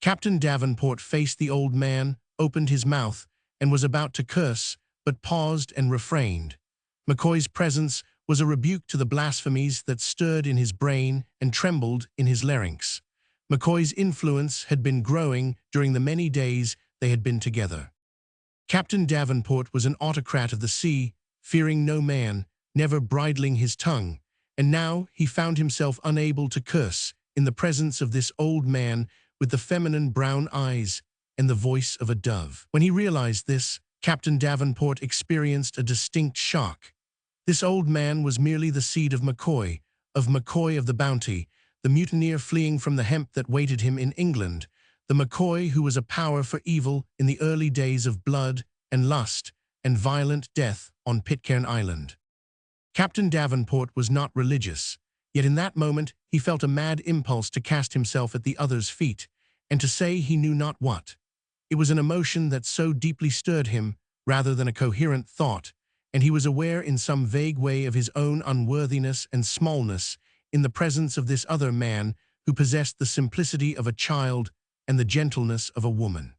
Captain Davenport faced the old man, opened his mouth, and was about to curse, but paused and refrained. McCoy's presence was a rebuke to the blasphemies that stirred in his brain and trembled in his larynx. McCoy's influence had been growing during the many days they had been together. Captain Davenport was an autocrat of the sea, fearing no man, never bridling his tongue, and now he found himself unable to curse in the presence of this old man with the feminine brown eyes and the voice of a dove. When he realized this, Captain Davenport experienced a distinct shock. This old man was merely the Seed of McCoy of the Bounty, the mutineer fleeing from the hemp that waited him in England, the McCoy who was a power for evil in the early days of blood and lust and violent death on Pitcairn Island. Captain Davenport was not religious, yet in that moment he felt a mad impulse to cast himself at the other's feet, and to say he knew not what. It was an emotion that so deeply stirred him, rather than a coherent thought, and he was aware in some vague way of his own unworthiness and smallness in the presence of this other man who possessed the simplicity of a child and the gentleness of a woman.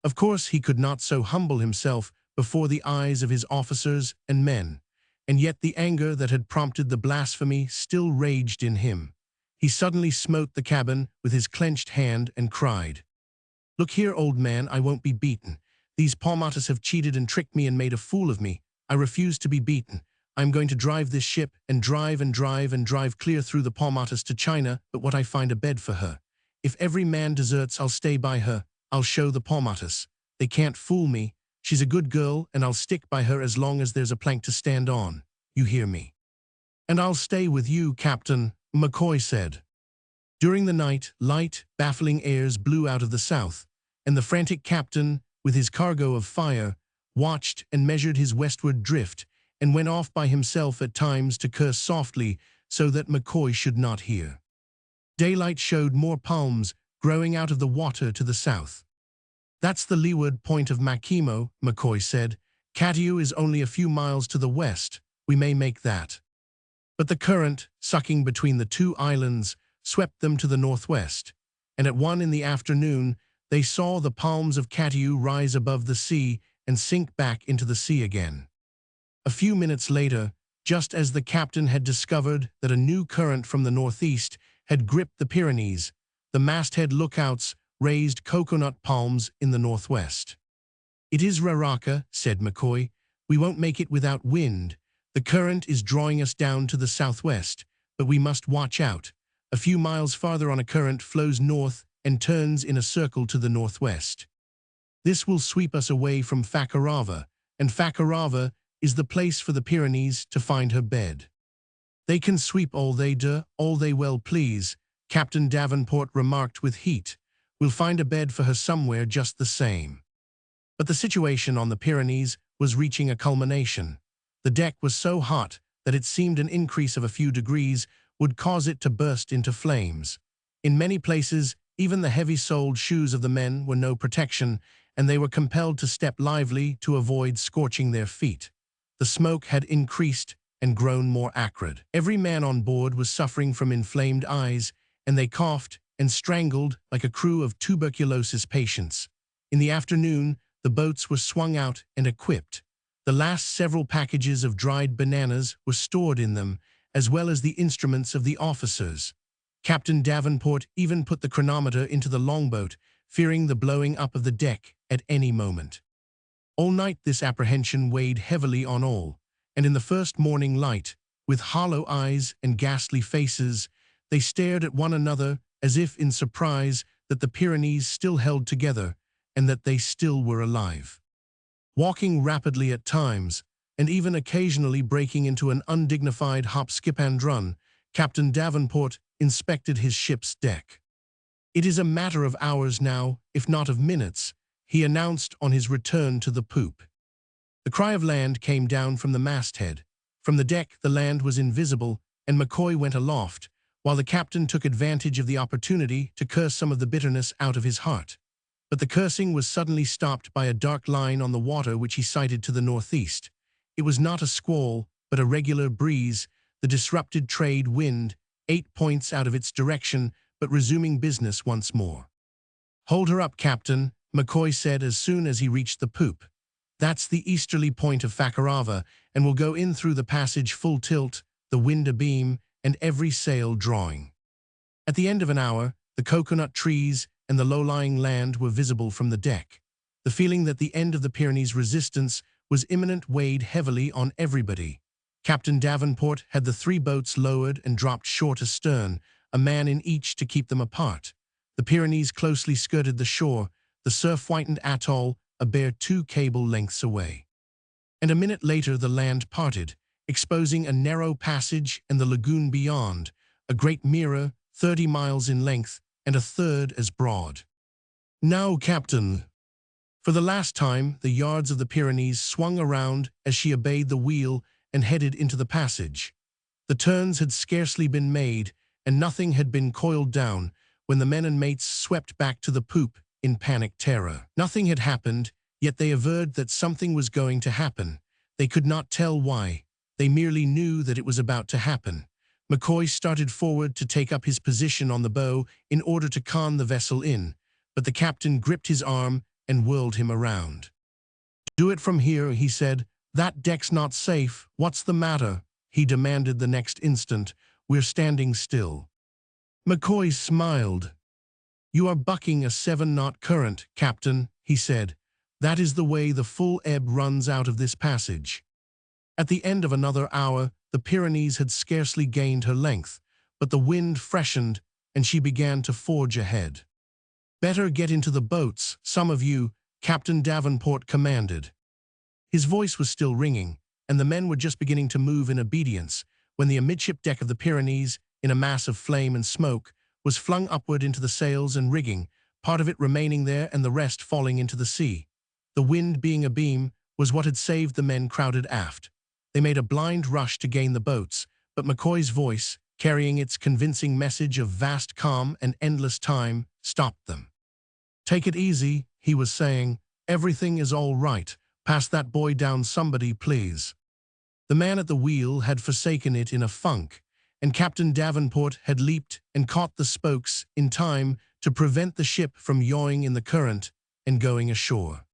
Of course, he could not so humble himself before the eyes of his officers and men, and yet the anger that had prompted the blasphemy still raged in him. He suddenly smote the cabin with his clenched hand and cried, "Look here, old man, I won't be beaten. These Paumatas have cheated and tricked me and made a fool of me. I refuse to be beaten. I'm going to drive this ship and drive and drive and drive clear through the Paumatas to China, but what I find a bed for her. If every man deserts, I'll stay by her. I'll show the Paumatas. They can't fool me. She's a good girl, and I'll stick by her as long as there's a plank to stand on. You hear me?" "And I'll stay with you, Captain," McCoy said. During the night, light, baffling airs blew out of the south, and the frantic captain, with his cargo of fire, watched and measured his westward drift, and went off by himself at times to curse softly so that McCoy should not hear. Daylight showed more palms growing out of the water to the south. "That's the leeward point of Makimo," McCoy said. "Cadieu is only a few miles to the west. We may make that." But the current, sucking between the two islands, swept them to the northwest, and at 1 in the afternoon they saw the palms of Cadieu rise above the sea and sink back into the sea again. A few minutes later, just as the captain had discovered that a new current from the northeast had gripped the Pyrenees, the masthead lookouts raised coconut palms in the northwest. "It is Raraca," said McCoy. "We won't make it without wind. The current is drawing us down to the southwest, but we must watch out. A few miles farther on a current flows north and turns in a circle to the northwest. This will sweep us away from Fakarava, and Fakarava is the place for the Pyrenees to find her bed." "They can sweep all they well please," Captain Davenport remarked with heat. "We'll find a bed for her somewhere just the same." But the situation on the Pyrenees was reaching a culmination. The deck was so hot that it seemed an increase of a few degrees would cause it to burst into flames. In many places, even the heavy-soled shoes of the men were no protection, and they were compelled to step lively to avoid scorching their feet. The smoke had increased and grown more acrid. Every man on board was suffering from inflamed eyes, and they coughed and strangled like a crew of tuberculosis patients. In the afternoon, the boats were swung out and equipped. The last several packages of dried bananas were stored in them, as well as the instruments of the officers. Captain Davenport even put the chronometer into the longboat, fearing the blowing up of the deck at any moment. All night this apprehension weighed heavily on all, and in the first morning light, with hollow eyes and ghastly faces, they stared at one another as if in surprise that the Pyrenees still held together and that they still were alive. Walking rapidly at times, and even occasionally breaking into an undignified hop-skip-and-run, Captain Davenport inspected his ship's deck. "It is a matter of hours now, if not of minutes," he announced on his return to the poop. The cry of land came down from the masthead. From the deck the land was invisible, and McCoy went aloft, while the captain took advantage of the opportunity to curse some of the bitterness out of his heart. But the cursing was suddenly stopped by a dark line on the water which he sighted to the northeast. It was not a squall, but a regular breeze, the disrupted trade wind, 8 points out of its direction, but resuming business once more. "Hold her up, Captain," McCoy said as soon as he reached the poop. "That's the easterly point of Fakarava, and we'll go in through the passage full tilt, the wind abeam, and every sail drawing." At the end of an hour, the coconut trees and the low-lying land were visible from the deck. The feeling that the end of the Pyrenees' resistance was imminent weighed heavily on everybody. Captain Davenport had the 3 boats lowered and dropped short astern, a man in each to keep them apart. The Pyrenees closely skirted the shore, the surf-whitened atoll a bare 2 cable lengths away. And a minute later the land parted, exposing a narrow passage and the lagoon beyond, a great mirror 30 miles in length and a third as broad. "Now, Captain." For the last time, the yards of the Pyrenees swung around as she obeyed the wheel and headed into the passage. The turns had scarcely been made, and nothing had been coiled down, when the men and mates swept back to the poop in panic terror. Nothing had happened, yet they averred that something was going to happen. They could not tell why. They merely knew that it was about to happen. McCoy started forward to take up his position on the bow in order to con the vessel in, but the captain gripped his arm and whirled him around. "Do it from here," he said. "That deck's not safe. What's the matter?" he demanded the next instant. "We're standing still." McCoy smiled. "You are bucking a 7-knot current, Captain," he said. "That is the way the full ebb runs out of this passage." At the end of another hour, the Pyrenees had scarcely gained her length, but the wind freshened and she began to forge ahead. "Better get into the boats, some of you," Captain Davenport commanded. His voice was still ringing, and the men were just beginning to move in obedience, when the amidship deck of the Pyrenees, in a mass of flame and smoke, was flung upward into the sails and rigging, part of it remaining there and the rest falling into the sea. The wind being abeam was what had saved the men crowded aft. They made a blind rush to gain the boats, but McCoy's voice, carrying its convincing message of vast calm and endless time, stopped them. "Take it easy," he was saying. "Everything is all right. Pass that boy down, somebody, please." The man at the wheel had forsaken it in a funk, and Captain Davenport had leaped and caught the spokes in time to prevent the ship from yawing in the current and going ashore.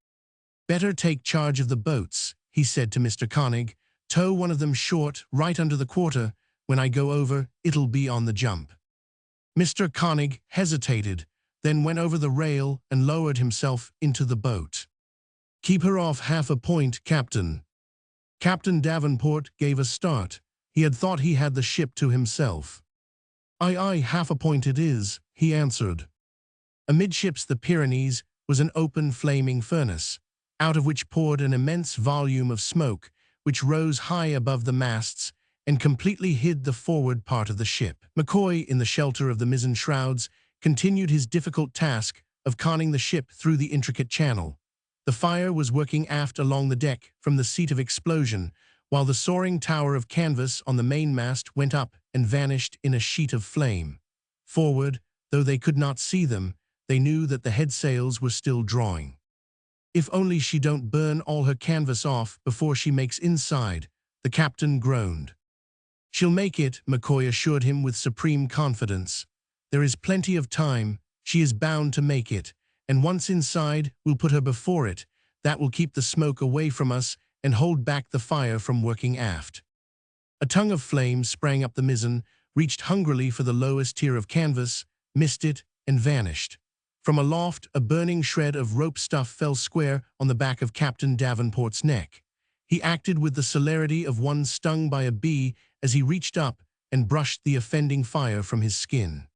"Better take charge of the boats," he said to Mr. Koenig. "Tow one of them short, right under the quarter. When I go over, it'll be on the jump." Mr. Koenig hesitated, then went over the rail and lowered himself into the boat. "Keep her off half a point, Captain." Captain Davenport gave a start. He had thought he had the ship to himself. "Aye, aye, half a point it is," he answered. Amidships the Pyrenees was an open flaming furnace, out of which poured an immense volume of smoke, which rose high above the masts and completely hid the forward part of the ship. McCoy, in the shelter of the mizzen shrouds, continued his difficult task of conning the ship through the intricate channel. The fire was working aft along the deck from the seat of explosion, while the soaring tower of canvas on the mainmast went up and vanished in a sheet of flame. Forward, though they could not see them, they knew that the headsails were still drawing. "If only she don't burn all her canvas off before she makes inside," the captain groaned. "She'll make it," McCoy assured him with supreme confidence. "There is plenty of time. She is bound to make it. And once inside, we'll put her before it. That will keep the smoke away from us and hold back the fire from working aft." A tongue of flame sprang up the mizzen, reached hungrily for the lowest tier of canvas, missed it, and vanished. From aloft, a burning shred of rope stuff fell square on the back of Captain Davenport's neck. He acted with the celerity of one stung by a bee as he reached up and brushed the offending fire from his skin.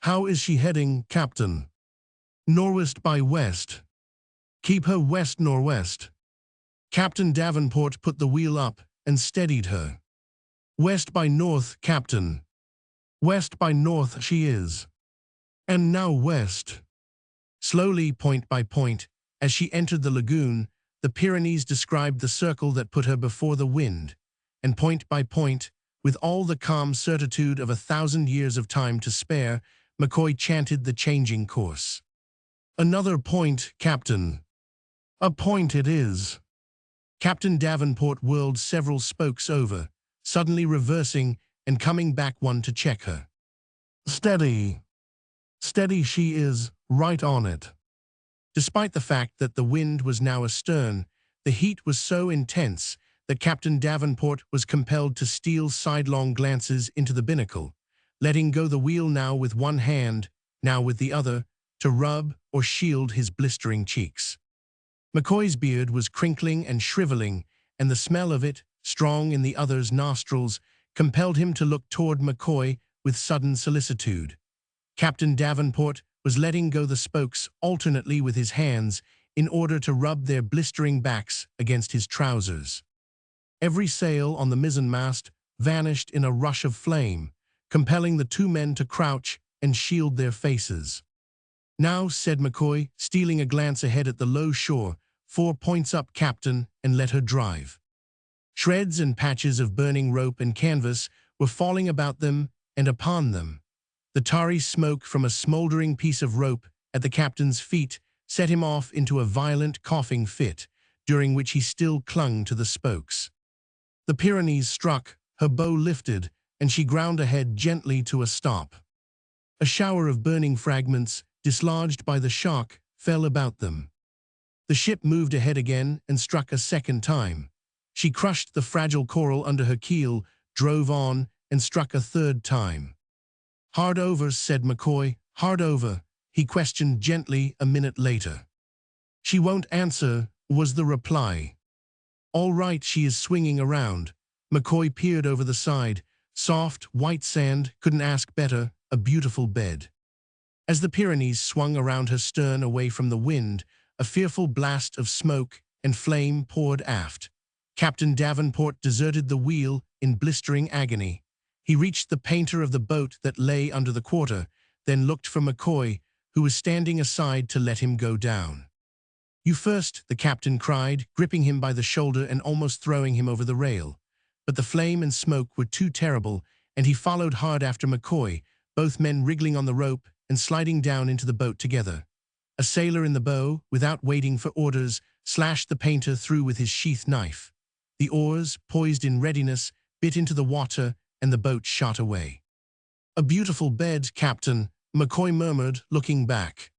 "How is she heading, Captain?" "Norwest by west." "Keep her west-northwest." Captain Davenport put the wheel up and steadied her. "West by north, Captain." "West by north she is." "And now west." Slowly, point by point, as she entered the lagoon, the Pyrenees described the circle that put her before the wind, and point by point, with all the calm certitude of 1,000 years of time to spare, McCoy chanted the changing course. "Another point, Captain." "A point it is." Captain Davenport whirled several spokes over, suddenly reversing and coming back one to check her. "Steady." "Steady she is, right on it." Despite the fact that the wind was now astern, the heat was so intense that Captain Davenport was compelled to steal sidelong glances into the binnacle, letting go the wheel now with one hand, now with the other, to rub or shield his blistering cheeks. McCoy's beard was crinkling and shriveling, and the smell of it, strong in the other's nostrils, compelled him to look toward McCoy with sudden solicitude. Captain Davenport was letting go the spokes alternately with his hands in order to rub their blistering backs against his trousers. Every sail on the mizzenmast vanished in a rush of flame, compelling the two men to crouch and shield their faces. "Now," said McCoy, stealing a glance ahead at the low shore, "4 points up, Captain, and let her drive." Shreds and patches of burning rope and canvas were falling about them and upon them. The tarry smoke from a smoldering piece of rope at the captain's feet set him off into a violent coughing fit, during which he still clung to the spokes. The Pyrenees struck, her bow lifted, and she ground ahead gently to a stop. A shower of burning fragments, dislodged by the shock, fell about them. The ship moved ahead again and struck a second time. She crushed the fragile coral under her keel, drove on, and struck a third time. "Hard over," said McCoy. "Hard over," he questioned gently a minute later. "She won't answer," was the reply. "All right, she is swinging around." McCoy peered over the side. Soft, white sand, couldn't ask better, a beautiful bed. As the Pyrenees swung around her stern away from the wind, a fearful blast of smoke and flame poured aft. Captain Davenport deserted the wheel in blistering agony. He reached the painter of the boat that lay under the quarter, then looked for McCoy, who was standing aside to let him go down. "You first," the captain cried, gripping him by the shoulder and almost throwing him over the rail. But the flame and smoke were too terrible, and he followed hard after McCoy, both men wriggling on the rope and sliding down into the boat together. A sailor in the bow, without waiting for orders, slashed the painter through with his sheath knife. The oars, poised in readiness, bit into the water, and the boat shot away. "A beautiful bed, Captain," McCoy murmured, looking back.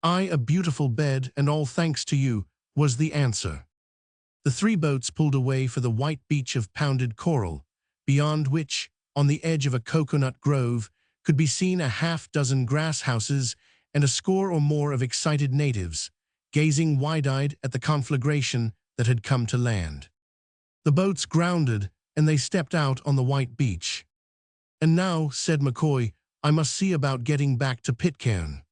"Aye, a beautiful bed, and all thanks to you," was the answer. The three boats pulled away for the white beach of pounded coral, beyond which, on the edge of a coconut grove, could be seen a half-dozen grass houses and a score or more of excited natives, gazing wide-eyed at the conflagration that had come to land. The boats grounded, and they stepped out on the white beach. "And now," said McCoy, "I must see about getting back to Pitcairn."